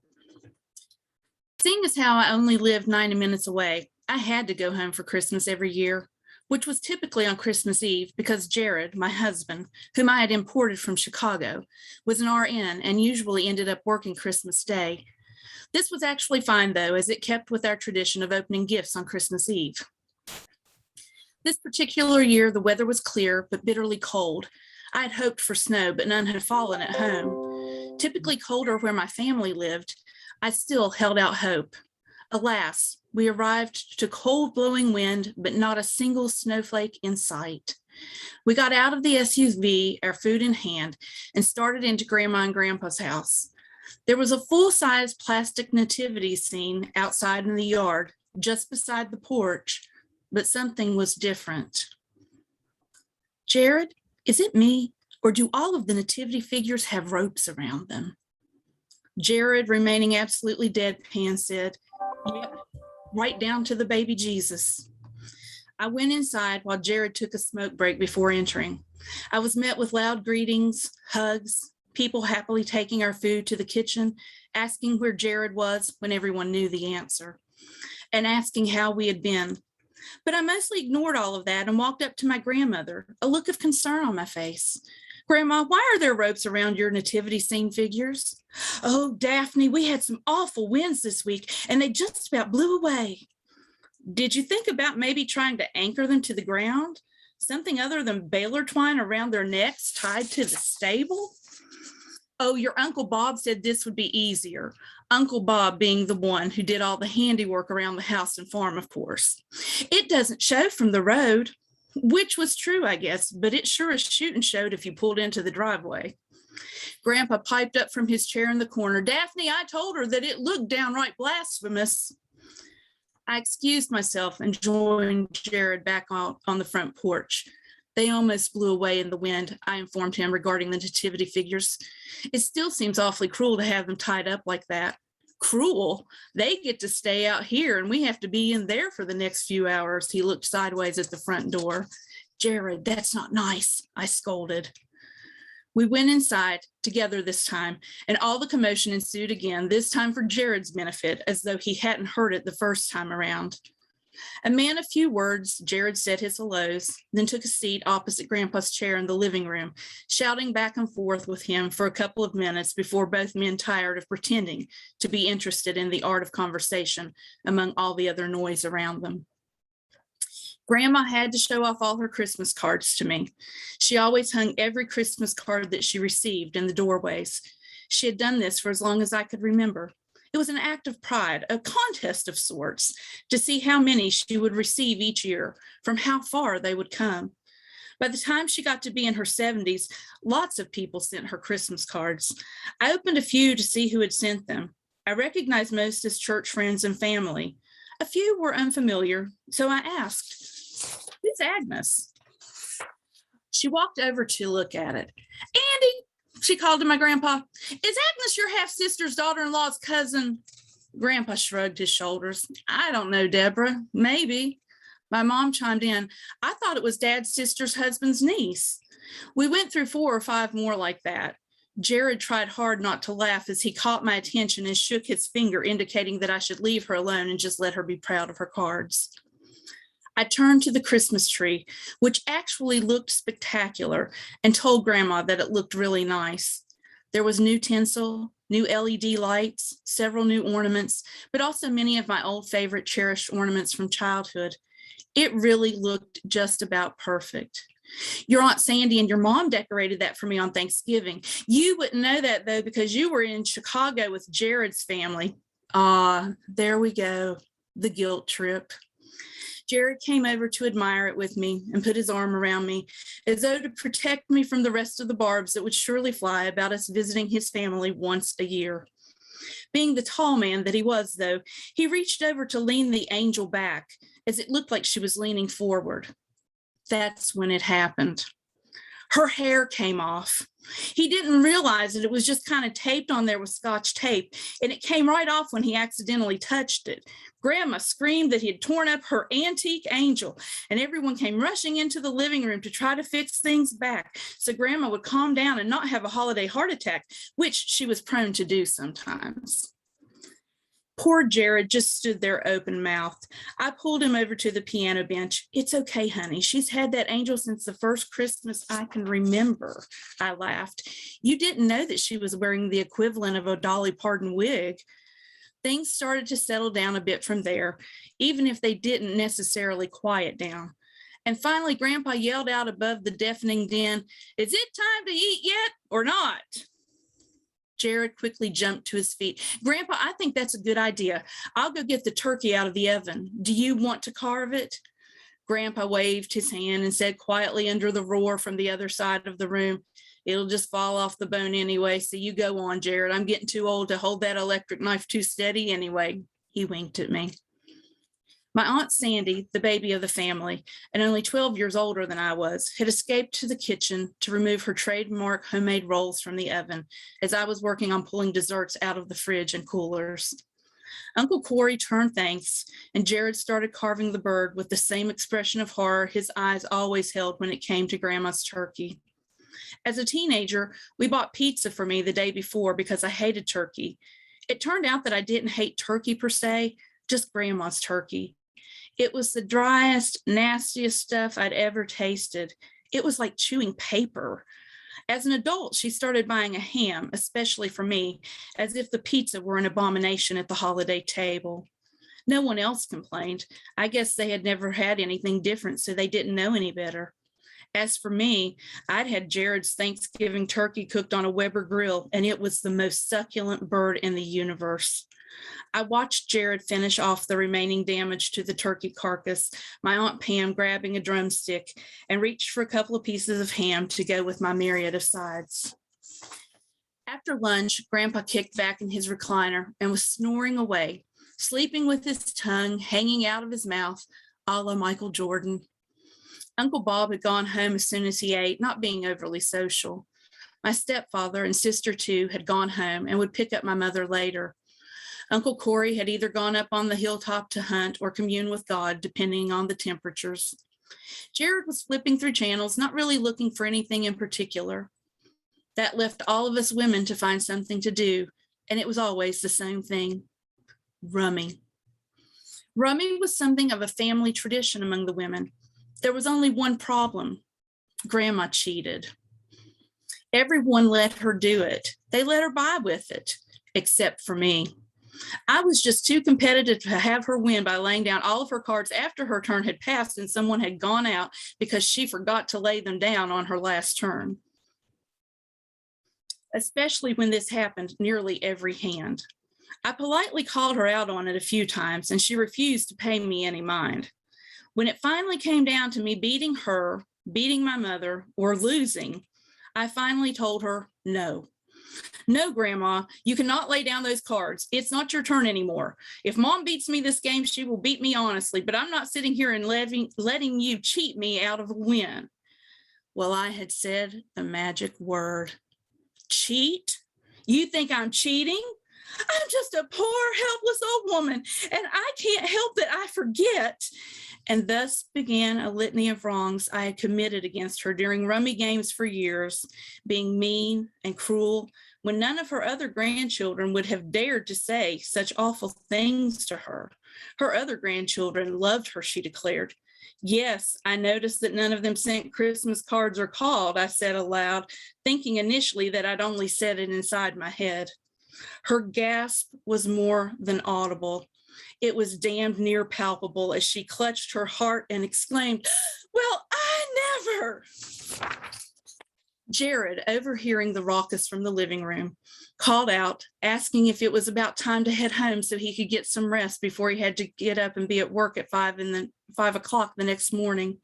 Seeing as how I only lived 90 minutes away, I had to go home for Christmas every year, which was typically on Christmas Eve because Jared, my husband, whom I had imported from Chicago, was an RN and usually ended up working Christmas Day. This was actually fine though, as it kept with our tradition of opening gifts on Christmas Eve. This particular year, the weather was clear but bitterly cold. I had hoped for snow, but none had fallen at home. Typically colder where my family lived, I still held out hope. Alas, we arrived to cold blowing wind, but not a single snowflake in sight. We got out of the SUV, our food in hand, and started into Grandma and Grandpa's house. There was a full-size plastic nativity scene outside in the yard, just beside the porch, but something was different. Jared, is it me, or do all of the nativity figures have ropes around them? Jared, remaining absolutely deadpan, said, "Yep, right down to the baby Jesus." I went inside while Jared took a smoke break before entering. I was met with loud greetings, hugs, people happily taking our food to the kitchen, asking where Jared was when everyone knew the answer, and asking how we had been. But I mostly ignored all of that and walked up to my grandmother, a look of concern on my face. "Grandma, why are there ropes around your nativity scene figures?" "Oh, Daphne, we had some awful winds this week and they just about blew away." "Did you think about maybe trying to anchor them to the ground? Something other than baler twine around their necks tied to the stable?" "Oh, your Uncle Bob said this would be easier." Uncle Bob being the one who did all the handiwork around the house and farm, of course. "It doesn't show from the road." Which was true, I guess, but it sure as shooting showed if you pulled into the driveway. Grandpa piped up from his chair in the corner. "Daphne, I told her that it looked downright blasphemous." I excused myself and joined Jared back on the front porch. "They almost blew away in the wind," I informed him regarding the nativity figures. "It still seems awfully cruel to have them tied up like that." "Cruel? They get to stay out here and we have to be in there for the next few hours." He looked sideways at the front door. "Jared, that's not nice," I scolded. We went inside together this time, and all the commotion ensued again, this time for Jared's benefit, as though he hadn't heard it the first time around. A man of few words, Jared said his hellos, then took a seat opposite Grandpa's chair in the living room, shouting back and forth with him for a couple of minutes before both men tired of pretending to be interested in the art of conversation among all the other noise around them. Grandma had to show off all her Christmas cards to me. She always hung every Christmas card that she received in the doorways. She had done this for as long as I could remember. It was an act of pride, a contest of sorts, to see how many she would receive each year, from how far they would come. By the time she got to be in her 70s, lots of people sent her Christmas cards. I opened a few to see who had sent them. I recognized most as church friends and family. A few were unfamiliar, so I asked, "Who's Agnes?" She walked over to look at it. "Andy," she called to my grandpa, "is Agnes your half-sister's daughter-in-law's cousin?" Grandpa shrugged his shoulders. "I don't know, Deborah. Maybe." My mom chimed in, "I thought it was Dad's sister's husband's niece." We went through 4 or 5 more like that. Jared tried hard not to laugh as he caught my attention and shook his finger, indicating that I should leave her alone and just let her be proud of her cards. I turned to the Christmas tree, which actually looked spectacular, and told Grandma that it looked really nice. There was new tinsel, new LED lights, several new ornaments, but also many of my old favorite cherished ornaments from childhood. It really looked just about perfect. Your Aunt Sandy and your mom decorated that for me on Thanksgiving. You wouldn't know that though, because you were in Chicago with Jared's family. There we go, the guilt trip. Jared came over to admire it with me and put his arm around me as though to protect me from the rest of the barbs that would surely fly about us visiting his family once a year. Being the tall man that he was, though, he reached over to lean the angel back as it looked like she was leaning forward. That's when it happened. Her hair came off. He didn't realize that it was just kind of taped on there with Scotch tape, and it came right off when he accidentally touched it. Grandma screamed that he had torn up her antique angel, and everyone came rushing into the living room to try to fix things back so Grandma would calm down and not have a holiday heart attack, which she was prone to do sometimes. Poor Jared just stood there open-mouthed. I pulled him over to the piano bench. "It's okay, honey. She's had that angel since the first Christmas I can remember," I laughed. "You didn't know that she was wearing the equivalent of a Dolly Parton wig." Things started to settle down a bit from there, even if they didn't necessarily quiet down. And finally, Grandpa yelled out above the deafening din, "Is it time to eat yet or not?" Jared quickly jumped to his feet. "Grandpa, I think that's a good idea. I'll go get the turkey out of the oven. Do you want to carve it?" Grandpa waved his hand and said quietly under the roar from the other side of the room, "It'll just fall off the bone anyway, so you go on, Jared. I'm getting too old to hold that electric knife too steady anyway." He winked at me. My Aunt Sandy, the baby of the family, and only 12 years older than I was, had escaped to the kitchen to remove her trademark homemade rolls from the oven as I was working on pulling desserts out of the fridge and coolers. Uncle Corey turned thanks, and Jared started carving the bird with the same expression of horror his eyes always held when it came to Grandma's turkey. As a teenager, we bought pizza for me the day before because I hated turkey. It turned out that I didn't hate turkey per se, just Grandma's turkey. It was the driest, nastiest stuff I'd ever tasted. It was like chewing paper. As an adult, she started buying a ham, especially for me, as if the pizza were an abomination at the holiday table. No one else complained. I guess they had never had anything different, so they didn't know any better. As for me, I'd had Jared's Thanksgiving turkey cooked on a Weber grill, and it was the most succulent bird in the universe. I watched Jared finish off the remaining damage to the turkey carcass, my Aunt Pam grabbing a drumstick, and reached for a couple of pieces of ham to go with my myriad of sides. After lunch, Grandpa kicked back in his recliner and was snoring away, sleeping with his tongue hanging out of his mouth, a la Michael Jordan. Uncle Bob had gone home as soon as he ate, not being overly social. My stepfather and sister too had gone home and would pick up my mother later. Uncle Corey had either gone up on the hilltop to hunt or commune with God, depending on the temperatures. Jared was flipping through channels, not really looking for anything in particular. That left all of us women to find something to do, and it was always the same thing: rumming. Rumming was something of a family tradition among the women. There was only one problem: Grandma cheated. Everyone let her do it. They let her buy with it, except for me. I was just too competitive to have her win by laying down all of her cards after her turn had passed and someone had gone out because she forgot to lay them down on her last turn. especially when this happened nearly every hand. I politely called her out on it a few times, and she refused to pay me any mind. When it finally came down to me beating her, beating my mother, or losing, I finally told her, no. No, Grandma, you cannot lay down those cards. It's not your turn anymore. If Mom beats me this game, she will beat me honestly, but I'm not sitting here and letting you cheat me out of a win. Well, I had said the magic word. Cheat? You think I'm cheating? I'm just a poor, helpless old woman, and I can't help that I forget. And thus began a litany of wrongs I had committed against her during rummy games for years, being mean and cruel, when none of her other grandchildren would have dared to say such awful things to her. Her other grandchildren loved her, she declared. Yes, I noticed that none of them sent Christmas cards or called, I said aloud, thinking initially that I'd only said it inside my head. Her gasp was more than audible. It was damned near palpable as she clutched her heart and exclaimed, well, I never. Jared, overhearing the raucous from the living room, called out, asking if it was about time to head home so he could get some rest before he had to get up and be at work at 5 o'clock the next morning.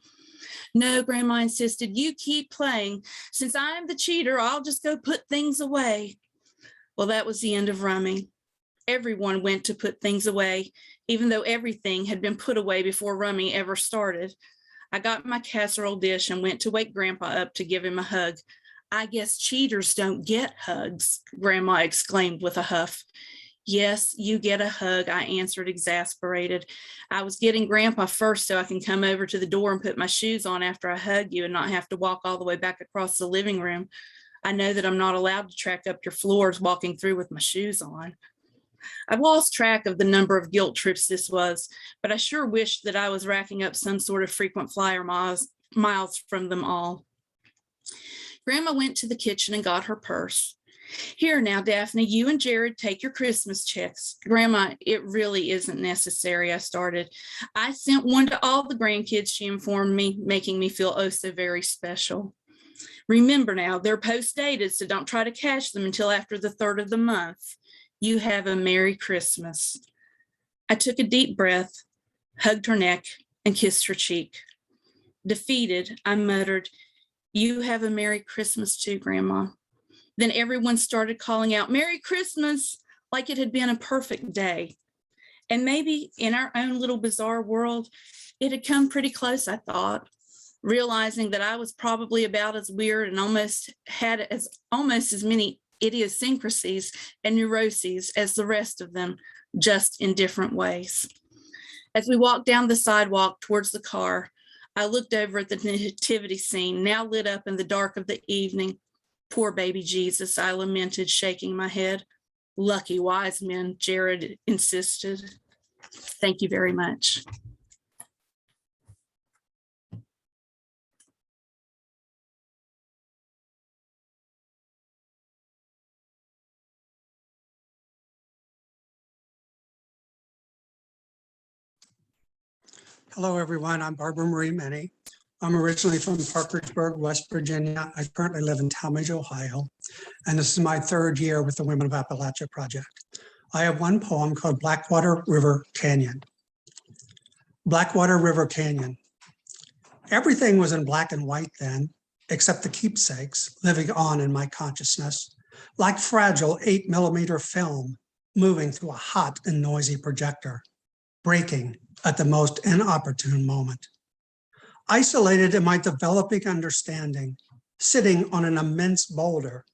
No, Grandma insisted, you keep playing. Since I'm the cheater, I'll just go put things away. Well, that was the end of rummy. Everyone went to put things away, even though everything had been put away before rummy ever started. I got my casserole dish and went to wake Grandpa up to give him a hug. I guess cheaters don't get hugs, Grandma exclaimed with a huff. Yes, you get a hug, I answered, exasperated. I was getting Grandpa first so I can come over to the door and put my shoes on after I hug you and not have to walk all the way back across the living room. I know that I'm not allowed to track up your floors walking through with my shoes on. I've lost track of the number of guilt trips this was, but I sure wished that I was racking up some sort of frequent flyer miles from them all. Grandma went to the kitchen and got her purse. Here now, Daphne, you and Jared take your Christmas checks. Grandma, it really isn't necessary, I started. I sent one to all the grandkids, she informed me, making me feel oh so very special. Remember now, they're post-dated, so don't try to cash them until after the 3rd of the month. You have a Merry Christmas. I took a deep breath, hugged her neck, and kissed her cheek. Defeated, I muttered, you have a Merry Christmas too, Grandma. Then everyone started calling out, Merry Christmas, like it had been a perfect day. And maybe in our own little bizarre world, it had come pretty close, I thought, realizing that I was probably about as weird and almost as many idiosyncrasies and neuroses as the rest of them, just in different ways. As we walked down the sidewalk towards the car, I looked over at the nativity scene, now lit up in the dark of the evening. Poor baby Jesus, I lamented, shaking my head. Lucky wise men, Jared insisted. Thank you very much. Hello, everyone. I'm Barbara Marie Many. I'm originally from Parkersburg, West Virginia. I currently live in Talmadge, Ohio, and this is my 3rd year with the Women of Appalachia project. I have one poem called Blackwater River Canyon. Blackwater River Canyon. Everything was in black and white then, except the keepsakes living on in my consciousness, like fragile 8mm film moving through a hot and noisy projector, breaking at the most inopportune moment. Isolated in my developing understanding, sitting on an immense boulder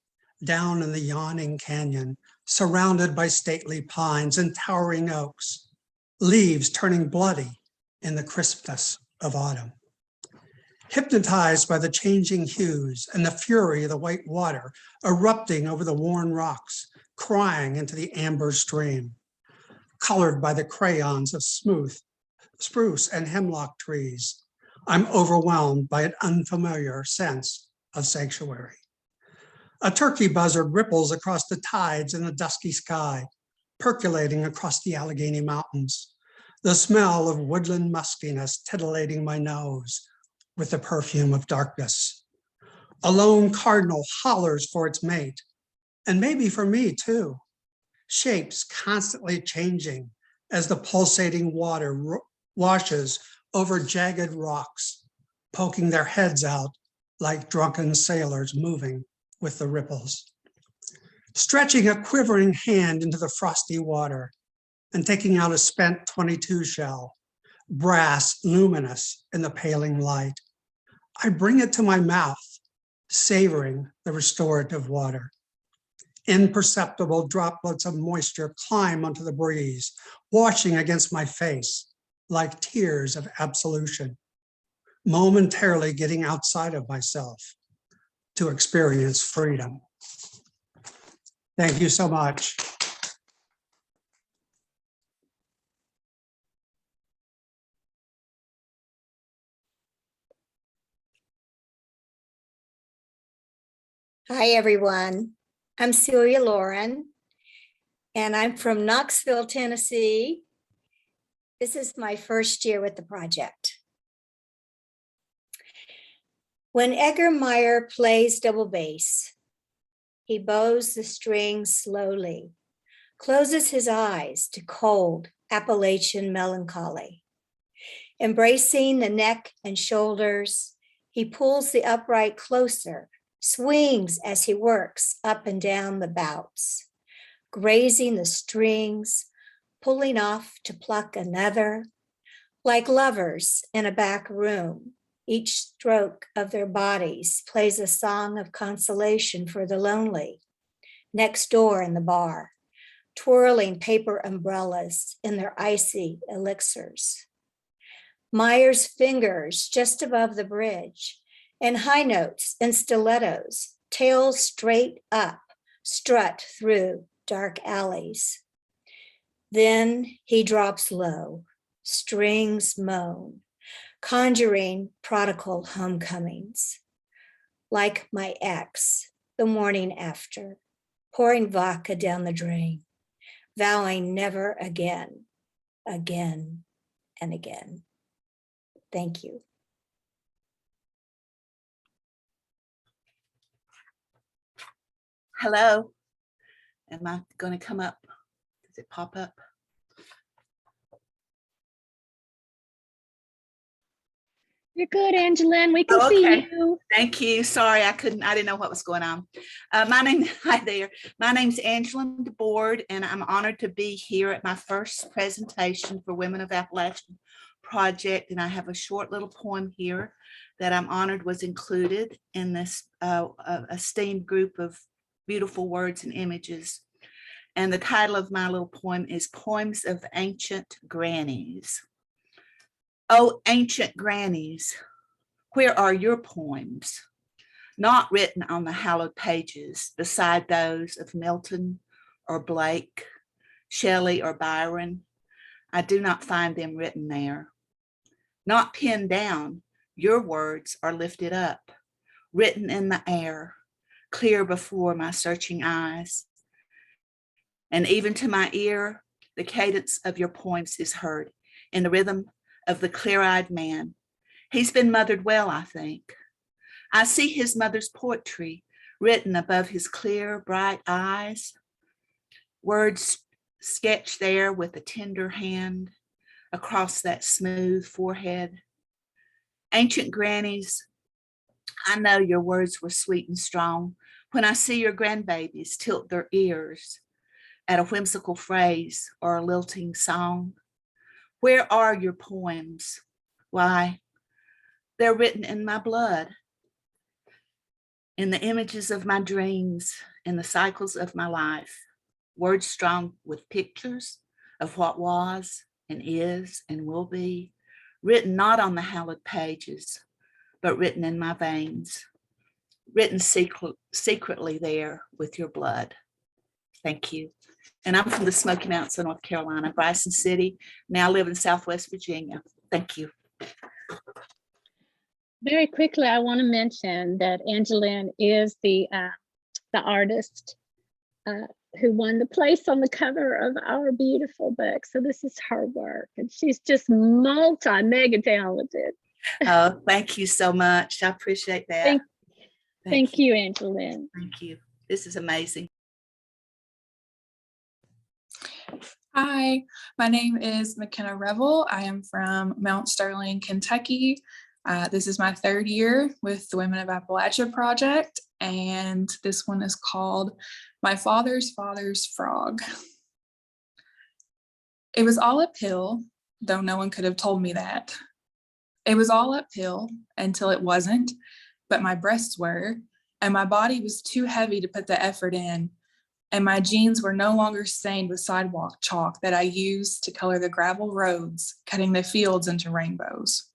down in the yawning canyon, surrounded by stately pines and towering oaks, leaves turning bloody in the crispness of autumn. Hypnotized by the changing hues and the fury of the white water erupting over the worn rocks, crying into the amber stream, colored by the crayons of smooth spruce and hemlock trees, I'm overwhelmed by an unfamiliar sense of sanctuary. A turkey buzzard ripples across the tides in the dusky sky, percolating across the Allegheny Mountains, the smell of woodland muskiness titillating my nose with the perfume of darkness. A lone cardinal hollers for its mate, and maybe for me too. Shapes constantly changing as the pulsating water washes over jagged rocks, poking their heads out like drunken sailors moving with the ripples. Stretching a quivering hand into the frosty water and taking out a spent .22 shell, brass luminous in the paling light. I bring it to my mouth, savoring the restorative water. Imperceptible droplets of moisture climb onto the breeze, washing against my face like tears of absolution, momentarily getting outside of myself to experience freedom. Thank you so much. Hi, everyone. I'm Celia Lauren, and I'm from Knoxville, Tennessee. This is my first year with the project. When Edgar Meyer plays double bass, he bows the strings slowly, closes his eyes to cold Appalachian melancholy. Embracing the neck and shoulders, he pulls the upright closer, swings as he works up and down the bouts, grazing the strings, pulling off to pluck another. Like lovers in a back room, each stroke of their bodies plays a song of consolation for the lonely. Next door in the bar, twirling paper umbrellas in their icy elixirs. Meyer's fingers just above the bridge, and high notes and stilettos, tails straight up, strut through dark alleys. Then he drops low, strings moan, conjuring prodigal homecomings. Like my ex, the morning after, pouring vodka down the drain, vowing never again, again and again. Thank you. Hello. Am I going to come up? Does it pop up? You're good, Angeline. We can see you. Thank you. Sorry, I didn't know what was going on. Hi there. My name's Angeline Debord, and I'm honored to be here at my first presentation for Women of Appalachia project. And I have a short little poem here that I'm honored was included in this esteemed group of beautiful words and images. And the title of my little poem is Poems of Ancient Grannies. Oh, ancient grannies, where are your poems? Not written on the hallowed pages beside those of Milton or Blake, Shelley or Byron. I do not find them written there. Not pinned down, your words are lifted up, written in the air, clear before my searching eyes. And even to my ear, the cadence of your poems is heard in the rhythm of the clear-eyed man. He's been mothered well, I think. I see his mother's poetry written above his clear, bright eyes. Words sketched there with a tender hand across that smooth forehead. Ancient grannies, I know your words were sweet and strong when I see your grandbabies tilt their ears at a whimsical phrase or a lilting song. Where are your poems? Why, they're written in my blood, in the images of my dreams, in the cycles of my life, words strung with pictures of what was and is and will be, written not on the hallowed pages, but written in my veins, written secretly there with your blood. Thank you. And I'm from the Smoky Mountains of North Carolina, Bryson City. Now live in Southwest Virginia. Thank you. Very quickly, I want to mention that Angeline is the artist who won the place on the cover of our beautiful book. So this is her work, and she's just mega talented. Oh, thank you so much. I appreciate that. Thank you, Angeline. Thank you. This is amazing. Hi, my name is McKenna Revel. I am from Mount Sterling, Kentucky. This is my third year with the Women of Appalachia project, and this one is called My Father's Father's Frog. It was all uphill, though no one could have told me that. It was all uphill until it wasn't, but my breasts were, and my body was too heavy to put the effort in. And my jeans were no longer stained with sidewalk chalk that I used to color the gravel roads, cutting the fields into rainbows.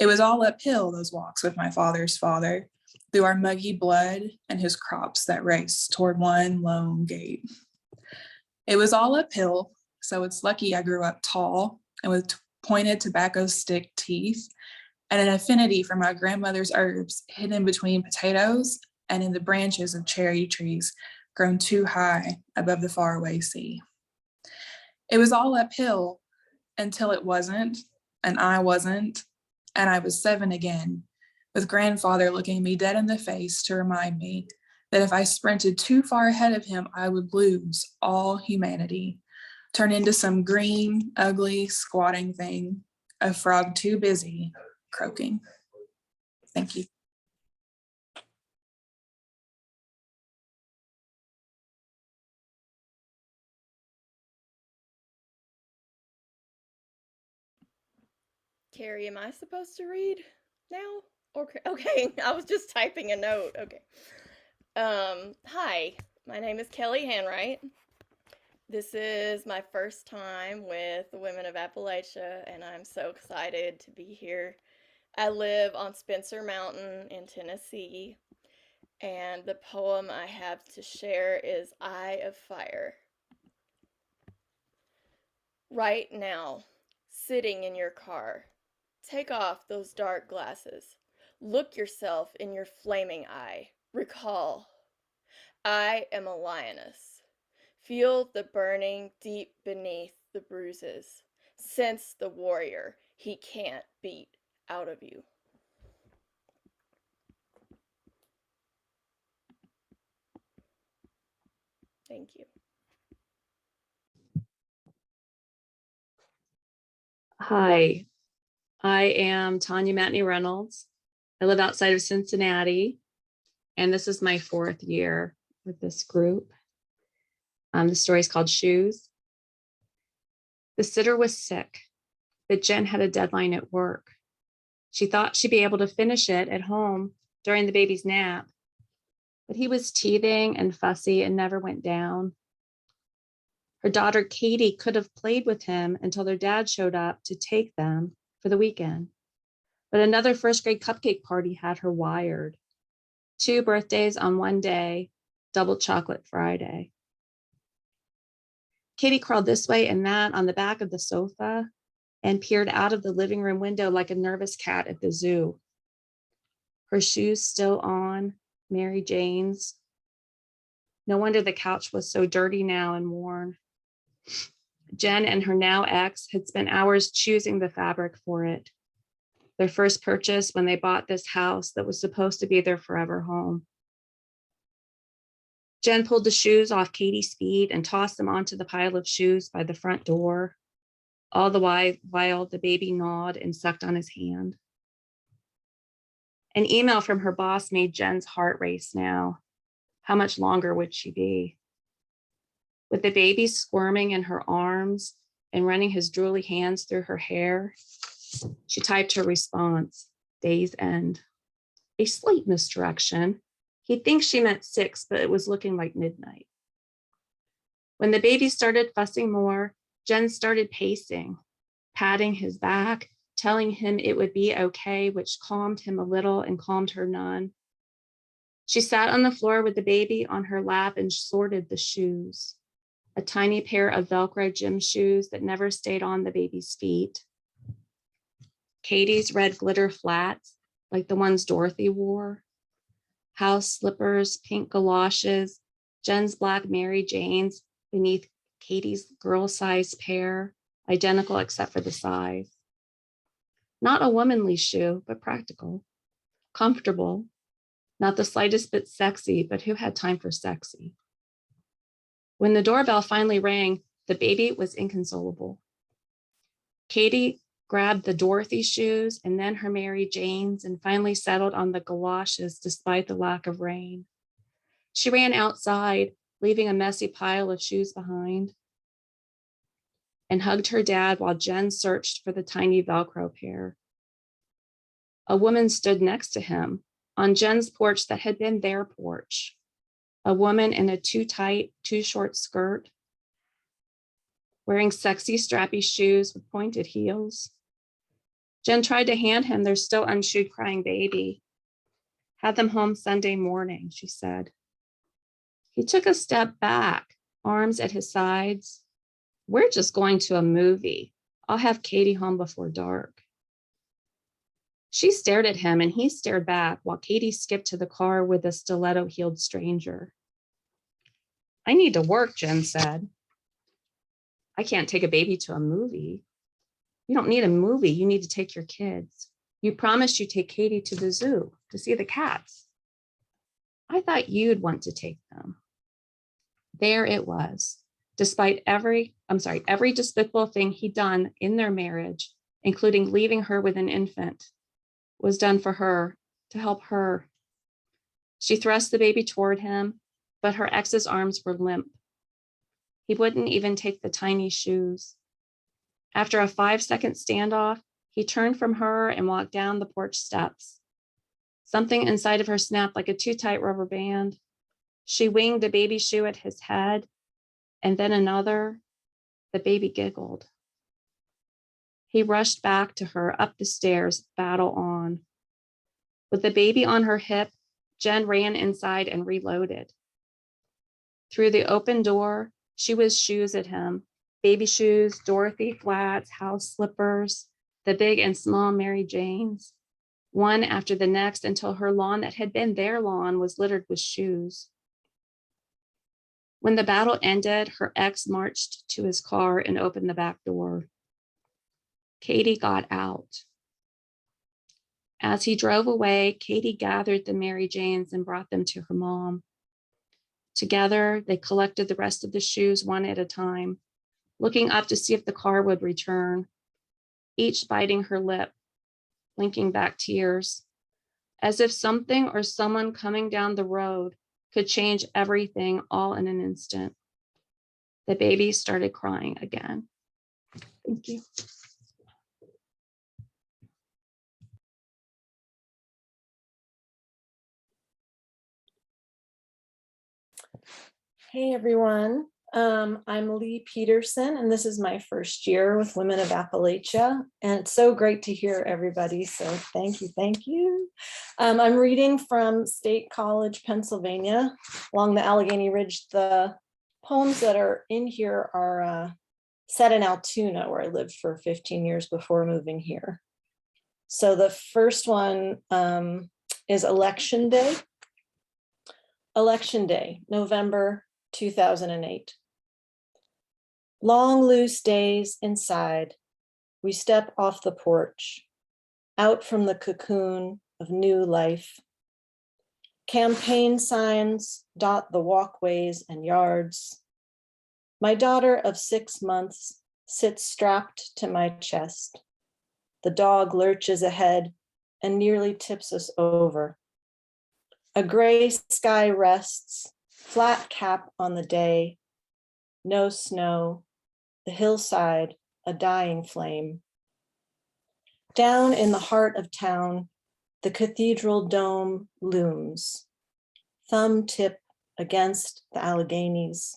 It was all uphill, those walks with my father's father, through our muggy blood and his crops that raced toward one lone gate. It was all uphill, so it's lucky I grew up tall and with pointed tobacco stick teeth and an affinity for my grandmother's herbs hidden between potatoes and in the branches of cherry trees grown too high above the faraway sea. It was all uphill until it wasn't, and I wasn't, and I was 7 again, with grandfather looking me dead in the face to remind me that if I sprinted too far ahead of him, I would lose all humanity, turn into some green, ugly, squatting thing, a frog too busy croaking. Thank you. Carrie, am I supposed to read now? Okay, I was just typing a note. Okay. Hi, my name is Kelly Hanwright. This is my first time with the Women of Appalachia, and I'm so excited to be here. I live on Spencer Mountain in Tennessee, and the poem I have to share is Eye of Fire. Right now, sitting in your car, take off those dark glasses. Look yourself in your flaming eye. Recall, I am a lioness. Feel the burning deep beneath the bruises. Sense the warrior he can't beat out of you. Thank you. Hi, I am Tanya Matinee Reynolds. I live outside of Cincinnati, and this is my 4th year with this group. The story is called Shoes. The sitter was sick, but Jen had a deadline at work. She thought she'd be able to finish it at home during the baby's nap, but he was teething and fussy and never went down. Her daughter Katie could have played with him until their dad showed up to take them for the weekend. But another first grade cupcake party had her wired. 2 birthdays on one day, double chocolate Friday. Katie crawled this way and that on the back of the sofa and peered out of the living room window like a nervous cat at the zoo. Her shoes still on, Mary Jane's. No wonder the couch was so dirty now and worn. Jen and her now ex had spent hours choosing the fabric for it. Their first purchase when they bought this house that was supposed to be their forever home. Jen pulled the shoes off Katie's feet and tossed them onto the pile of shoes by the front door, all the while the baby gnawed and sucked on his hand. An email from her boss made Jen's heart race now. How much longer would she be? With the baby squirming in her arms and running his drooly hands through her hair, she typed her response, day's end. A slight misdirection. He thinks she meant 6, but it was looking like midnight. When the baby started fussing more, Jen started pacing, patting his back, telling him it would be okay, which calmed him a little and calmed her none. She sat on the floor with the baby on her lap and sorted the shoes. A tiny pair of Velcro gym shoes that never stayed on the baby's feet. Katie's red glitter flats, like the ones Dorothy wore. House slippers, pink galoshes, Jen's black Mary Janes beneath Katie's girl-sized pair, identical except for the size. Not a womanly shoe, but practical. Comfortable. Not the slightest bit sexy, but who had time for sexy? When the doorbell finally rang, The baby was inconsolable. Katie grabbed the Dorothy shoes and then her Mary Janes and finally settled on the galoshes despite the lack of rain. She ran outside, leaving a messy pile of shoes behind, and hugged her dad while Jen searched for the tiny Velcro pair. A woman stood next to him on Jen's porch that had been their porch. A woman in a too tight, too short skirt, wearing sexy, strappy shoes with pointed heels. Jen tried to hand him their still unshoed crying baby. Had them home Sunday morning, she said. He took a step back, arms at his sides. We're just going to a movie. I'll have Katie home before dark. She stared at him and he stared back while Katie skipped to the car with a stiletto-heeled stranger. I need to work, Jen said. I can't take a baby to a movie. You don't need a movie. You need to take your kids. You promised you'd take Katie to the zoo to see the cats. I thought you'd want to take them. There it was. Despite every despicable thing he'd done in their marriage, including leaving her with an infant, was done for her, to help her. She thrust the baby toward him, but her ex's arms were limp. He wouldn't even take the tiny shoes. After a 5-second standoff, he turned from her and walked down the porch steps. Something inside of her snapped like a too tight rubber band. She winged a baby shoe at his head, and then another. The baby giggled. He rushed back to her up the stairs, battle on. With the baby on her hip, Jen ran inside and reloaded. Through the open door, she whizzed shoes at him. Baby shoes, Dorothy flats, house slippers, the big and small Mary Janes, one after the next until her lawn that had been their lawn was littered with shoes. When the battle ended, her ex marched to his car and opened the back door. Katie got out. As he drove away, Katie gathered the Mary Janes and brought them to her mom. Together, they collected the rest of the shoes one at a time, looking up to see if the car would return, each biting her lip, blinking back tears, as if something or someone coming down the road could change everything all in an instant. The baby started crying again. Thank you. Hey everyone, I'm Lee Peterson, and this is my first year with Women of Appalachia, and it's so great to hear everybody, so thank you, thank you. I'm reading from State College, Pennsylvania, along the Allegheny Ridge. The poems that are in here are set in Altoona, where I lived for 15 years before moving here. So the first one is Election Day. Election Day, November 2008. Long loose days inside, we step off the porch, out from the cocoon of new life. Campaign signs dot the walkways and yards. My daughter of 6 months sits strapped to my chest. The dog lurches ahead and nearly tips us over. A gray sky rests, flat cap on the day, no snow, the hillside, a dying flame. Down in the heart of town, the cathedral dome looms, thumb tip against the Alleghenies.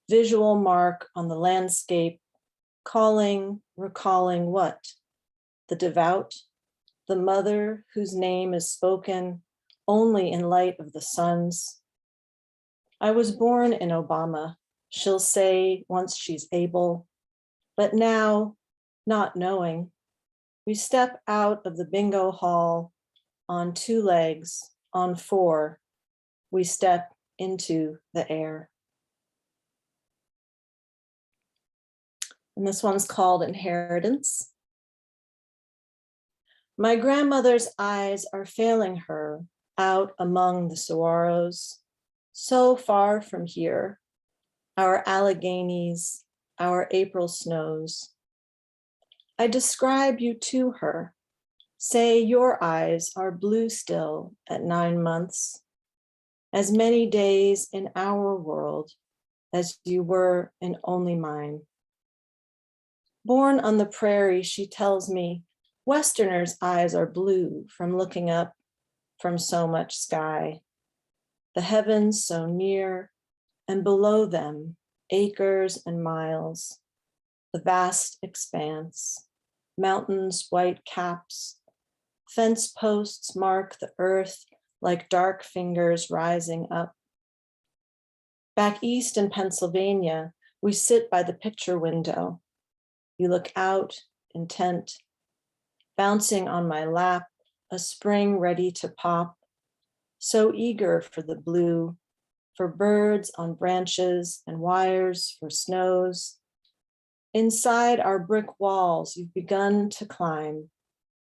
Visual mark on the landscape, calling, recalling what? The devout, the mother whose name is spoken only in light of the sun's. I was born in Obama, she'll say once she's able, but now, not knowing, we step out of the bingo hall on 2 legs, on 4, we step into the air. And this one's called Inheritance. My grandmother's eyes are failing her out among the saguaros, so far from here, our Alleghenies, our April snows. I describe you to her, say your eyes are blue still at 9 months, as many days in our world as you were in only mine. Born on the prairie, she tells me, Westerners' eyes are blue from looking up from so much sky. The heavens so near, and below them, acres and miles, the vast expanse, mountains' white caps, fence posts mark the earth like dark fingers rising up. Back east in Pennsylvania, we sit by the picture window. You look out, intent, bouncing on my lap, a spring ready to pop, so eager for the blue, for birds on branches and wires for snows. Inside our brick walls, you've begun to climb,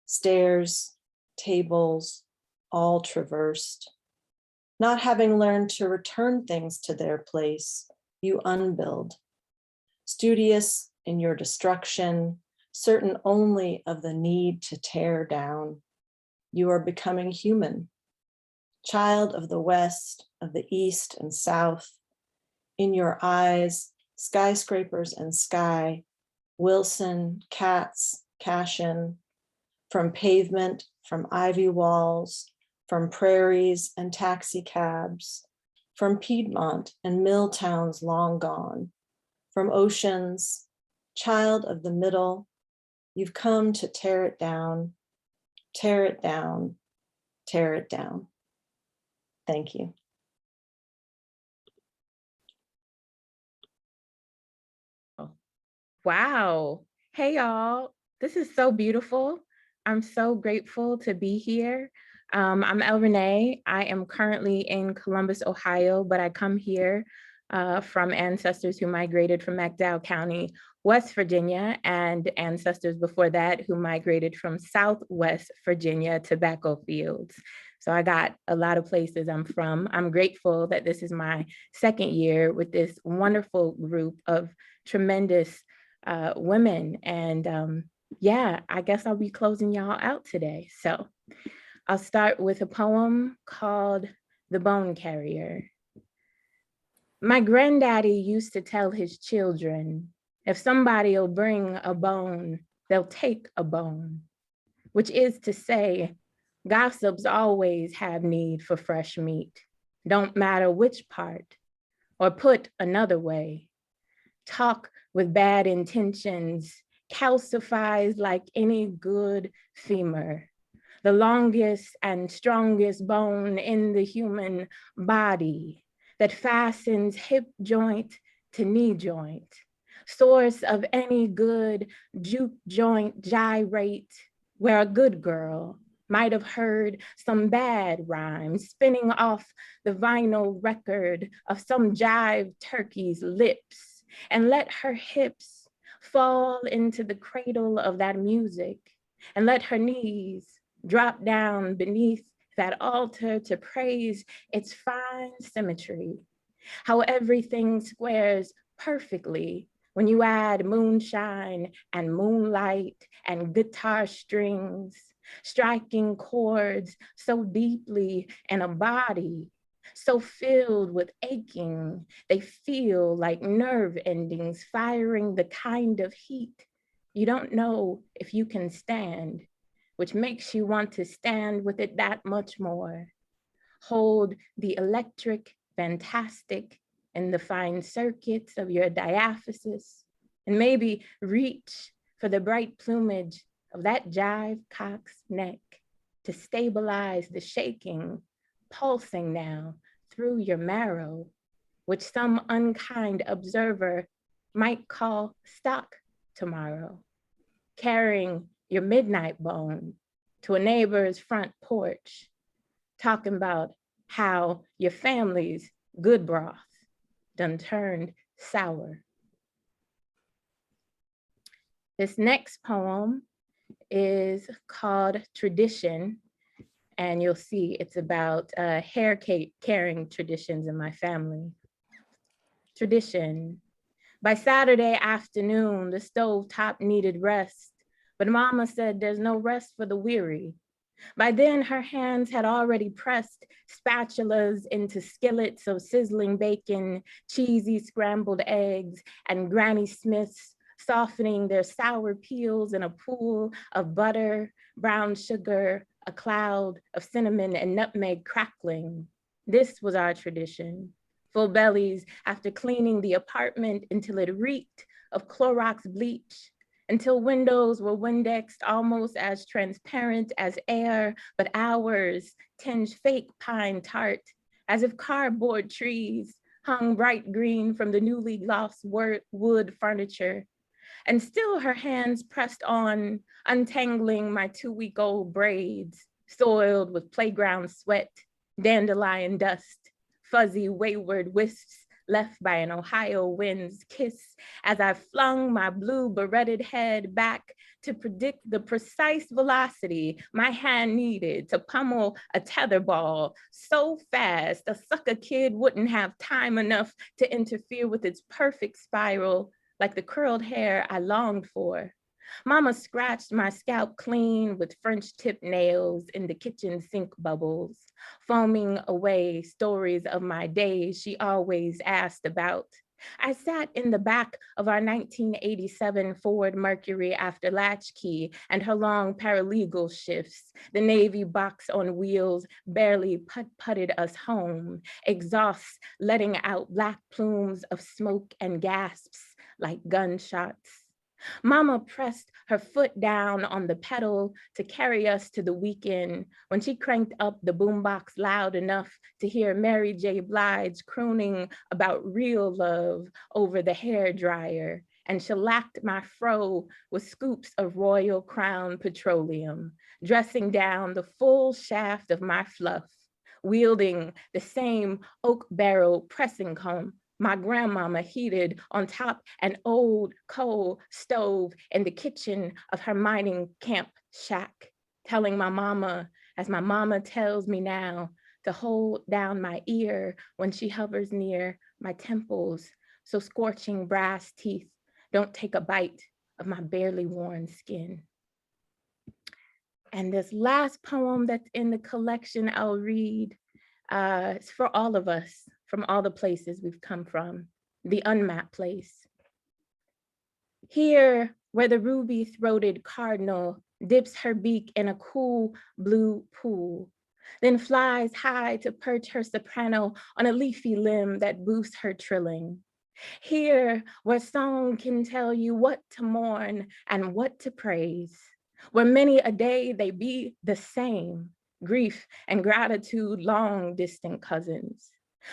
stairs, tables, all traversed. Not having learned to return things to their place, you unbuild. Studious in your destruction, certain only of the need to tear down. You are becoming human, child of the West, of the East and South. In your eyes, skyscrapers and sky, Wilson, Katz, Cashin, from pavement, from ivy walls, from prairies and taxi cabs, from Piedmont and mill towns long gone, from oceans, child of the middle, you've come to tear it down, tear it down, tear it down. Thank you. Wow. Hey, y'all. This is so beautiful. I'm so grateful to be here. I'm El Renee. I am currently in Columbus, Ohio, but I come here from ancestors who migrated from McDowell County, West Virginia, and ancestors before that who migrated from Southwest Virginia tobacco fields. So I got a lot of places I'm from. I'm grateful that this is my second year with this wonderful group of tremendous women. And yeah, I guess I'll be closing y'all out today. So I'll start with a poem called The Bone Carrier. My granddaddy used to tell his children, if somebody'll bring a bone, they'll take a bone, which is to say, gossips always have need for fresh meat, don't matter which part, or put another way. Talk with bad intentions calcifies like any good femur, the longest and strongest bone in the human body that fastens hip joint to knee joint, source of any good juke joint gyrate, where a good girl might have heard some bad rhymes spinning off the vinyl record of some jive turkey's lips, and let her hips fall into the cradle of that music, and let her knees drop down beneath that altar to praise its fine symmetry, how everything squares perfectly when you add moonshine and moonlight and guitar strings, striking chords so deeply in a body, so filled with aching, they feel like nerve endings firing the kind of heat you don't know if you can stand, which makes you want to stand with it that much more. Hold the electric, fantastic in the fine circuits of your diaphysis, and maybe reach for the bright plumage of that jive cock's neck to stabilize the shaking, pulsing now through your marrow, which some unkind observer might call stock tomorrow, carrying your midnight bone to a neighbor's front porch, talking about how your family's good broth done turned sour. This next poem is called Tradition, and you'll see it's about hair carrying traditions in my family. tradition. By Saturday afternoon, the stovetop needed rest, but Mama said there's no rest for the weary. By then, her hands had already pressed spatulas into skillets of sizzling bacon, cheesy scrambled eggs, and Granny Smiths, softening their sour peels in a pool of butter, brown sugar, a cloud of cinnamon and nutmeg crackling. This was our tradition. Full bellies after cleaning the apartment until it reeked of Clorox bleach, until windows were Windexed almost as transparent as air, but ours tinged fake pine tart, as if cardboard trees hung bright green from the newly glossed wood furniture. And still her hands pressed on, untangling my 2-week-old braids, soiled with playground sweat, dandelion dust, fuzzy wayward wisps left by an Ohio wind's kiss, as I flung my blue beretted head back to predict the precise velocity my hand needed to pummel a tetherball so fast a sucker kid wouldn't have time enough to interfere with its perfect spiral, like the curled hair I longed for. Mama scratched my scalp clean with French tip nails in the kitchen sink bubbles, foaming away stories of my days she always asked about. I sat in the back of our 1987 Ford Mercury after latchkey and her long paralegal shifts. The Navy box on wheels barely putted us home, exhausts letting out black plumes of smoke and gasps like gunshots. Mama pressed her foot down on the pedal to carry us to the weekend when she cranked up the boombox loud enough to hear Mary J. Blige crooning about real love over the hairdryer, and shellacked my fro with scoops of Royal Crown Petroleum, dressing down the full shaft of my fluff, wielding the same oak barrel pressing comb my grandmama heated on top an old coal stove in the kitchen of her mining camp shack, telling my mama, as my mama tells me now, to hold down my ear when she hovers near my temples, so scorching brass teeth don't take a bite of my barely worn skin. And this last poem that's in the collection I'll read, it's for all of us, from all the places we've come from, the unmapped place. Here, where the ruby-throated cardinal dips her beak in a cool blue pool, then flies high to perch her soprano on a leafy limb that boosts her trilling. Here, where song can tell you what to mourn and what to praise, where many a day they be the same, grief and gratitude long distant cousins,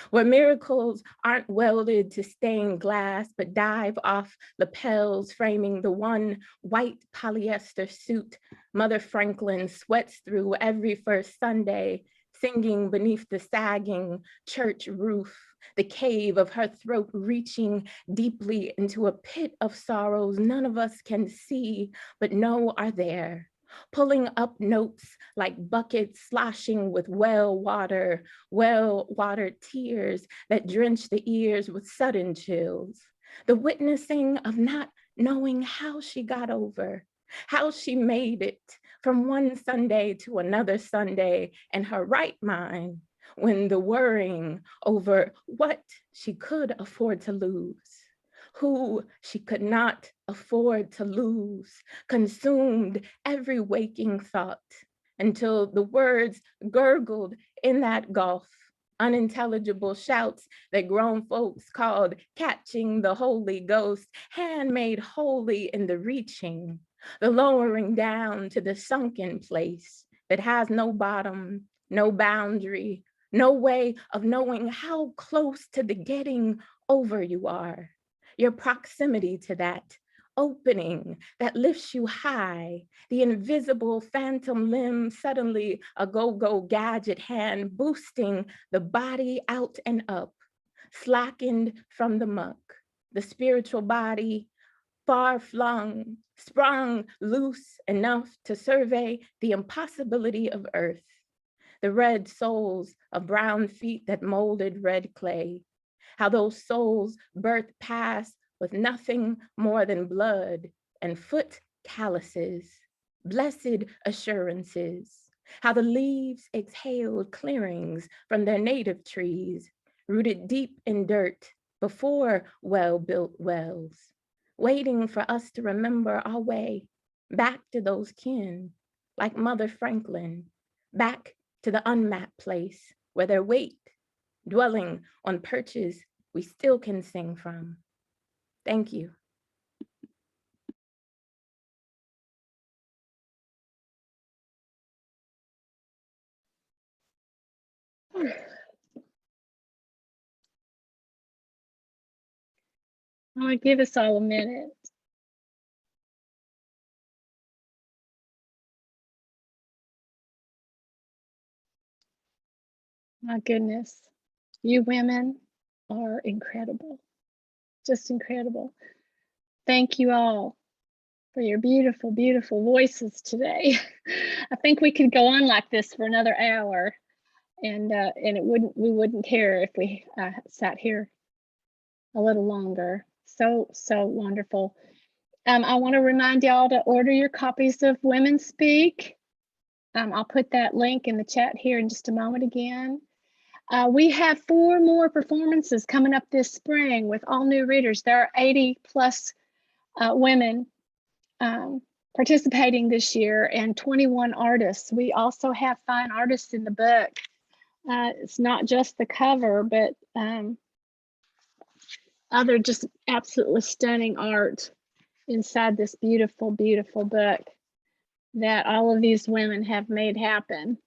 where miracles aren't welded to stained glass, but dive off lapels framing the one white polyester suit Mother Franklin sweats through every first Sunday, singing beneath the sagging church roof, the cave of her throat reaching deeply into a pit of sorrows none of us can see, but know are there, pulling up notes like buckets sloshing with well-watered tears that drench the ears with sudden chills. The witnessing of not knowing how she got over, how she made it from one Sunday to another Sunday in her right mind, when the worrying over what she could afford to lose, who she could not afford to lose, consumed every waking thought until the words gurgled in that gulf, unintelligible shouts that grown folks called catching the Holy Ghost, handmade holy in the reaching, the lowering down to the sunken place that has no bottom, no boundary, no way of knowing how close to the getting over you are. Your proximity to that opening that lifts you high, the invisible phantom limb, suddenly a go-go gadget hand boosting the body out and up, slackened from the muck, the spiritual body far flung, sprung loose enough to survey the impossibility of earth, the red soles of brown feet that molded red clay, how those souls birth past with nothing more than blood and foot calluses, blessed assurances, how the leaves exhaled clearings from their native trees, rooted deep in dirt before well-built wells, waiting for us to remember our way back to those kin, like Mother Franklin, back to the unmapped place where their weight, dwelling on perches we still can sing from. Thank you. I'm gonna give us all a minute. My goodness, you women are incredible, just incredible. Thank you all for your beautiful, beautiful voices today. I think we could go on like this for another hour, and we wouldn't care if we sat here a little longer. So wonderful. I want to remind y'all to order your copies of Women Speak. I'll put that link in the chat here in just a moment again. We have 4 more performances coming up this spring with all new readers. There are 80 plus women participating this year and 21 artists. We also have fine artists in the book. It's not just the cover, but other just absolutely stunning art inside this beautiful, beautiful book that all of these women have made happen.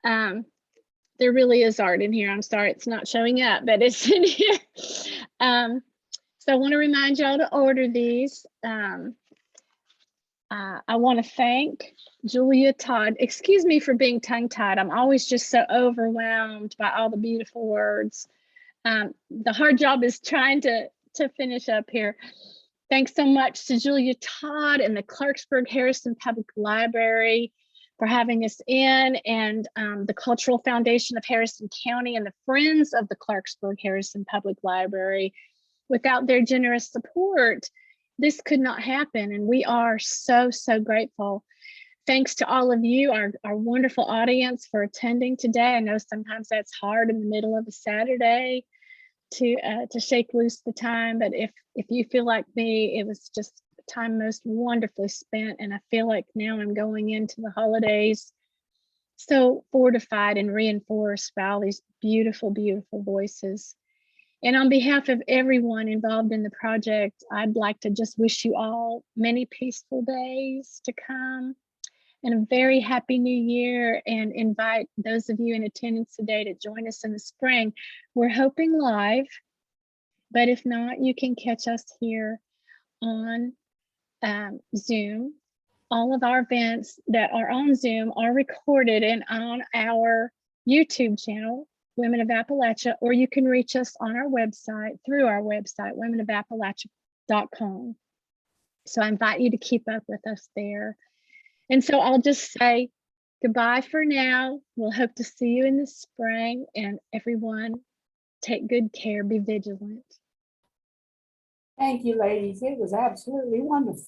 There really is art in here. I'm sorry it's not showing up, but it's in here. So I want to remind y'all to order these. I want to thank Julia Todd. Excuse me for being tongue-tied. I'm always just so overwhelmed by all the beautiful words. The hard job is trying to finish up here. Thanks so much to Julia Todd and the Clarksburg-Harrison Public Library for having us in, and the Cultural Foundation of Harrison County and the Friends of the Clarksburg-Harrison Public Library. Without their generous support, this could not happen, and we are so, so grateful. Thanks to all of you, our wonderful audience, for attending today. I know sometimes that's hard in the middle of a Saturday to shake loose the time, but if you feel like me, it was just time most wonderfully spent, and I feel like now I'm going into the holidays so fortified and reinforced by all these beautiful, beautiful voices. And on behalf of everyone involved in the project, I'd like to just wish you all many peaceful days to come and a very happy new year, and invite those of you in attendance today to join us in the spring. We're hoping live, but if not, you can catch us here on Zoom. All of our events that are on Zoom are recorded and on our YouTube channel, Women of Appalachia, or you can reach us on our website, through our website, womenofappalachia.com. So I invite you to keep up with us there. And so I'll just say goodbye for now. We'll hope to see you in the spring, and everyone take good care, be vigilant. Thank you, ladies. It was absolutely wonderful.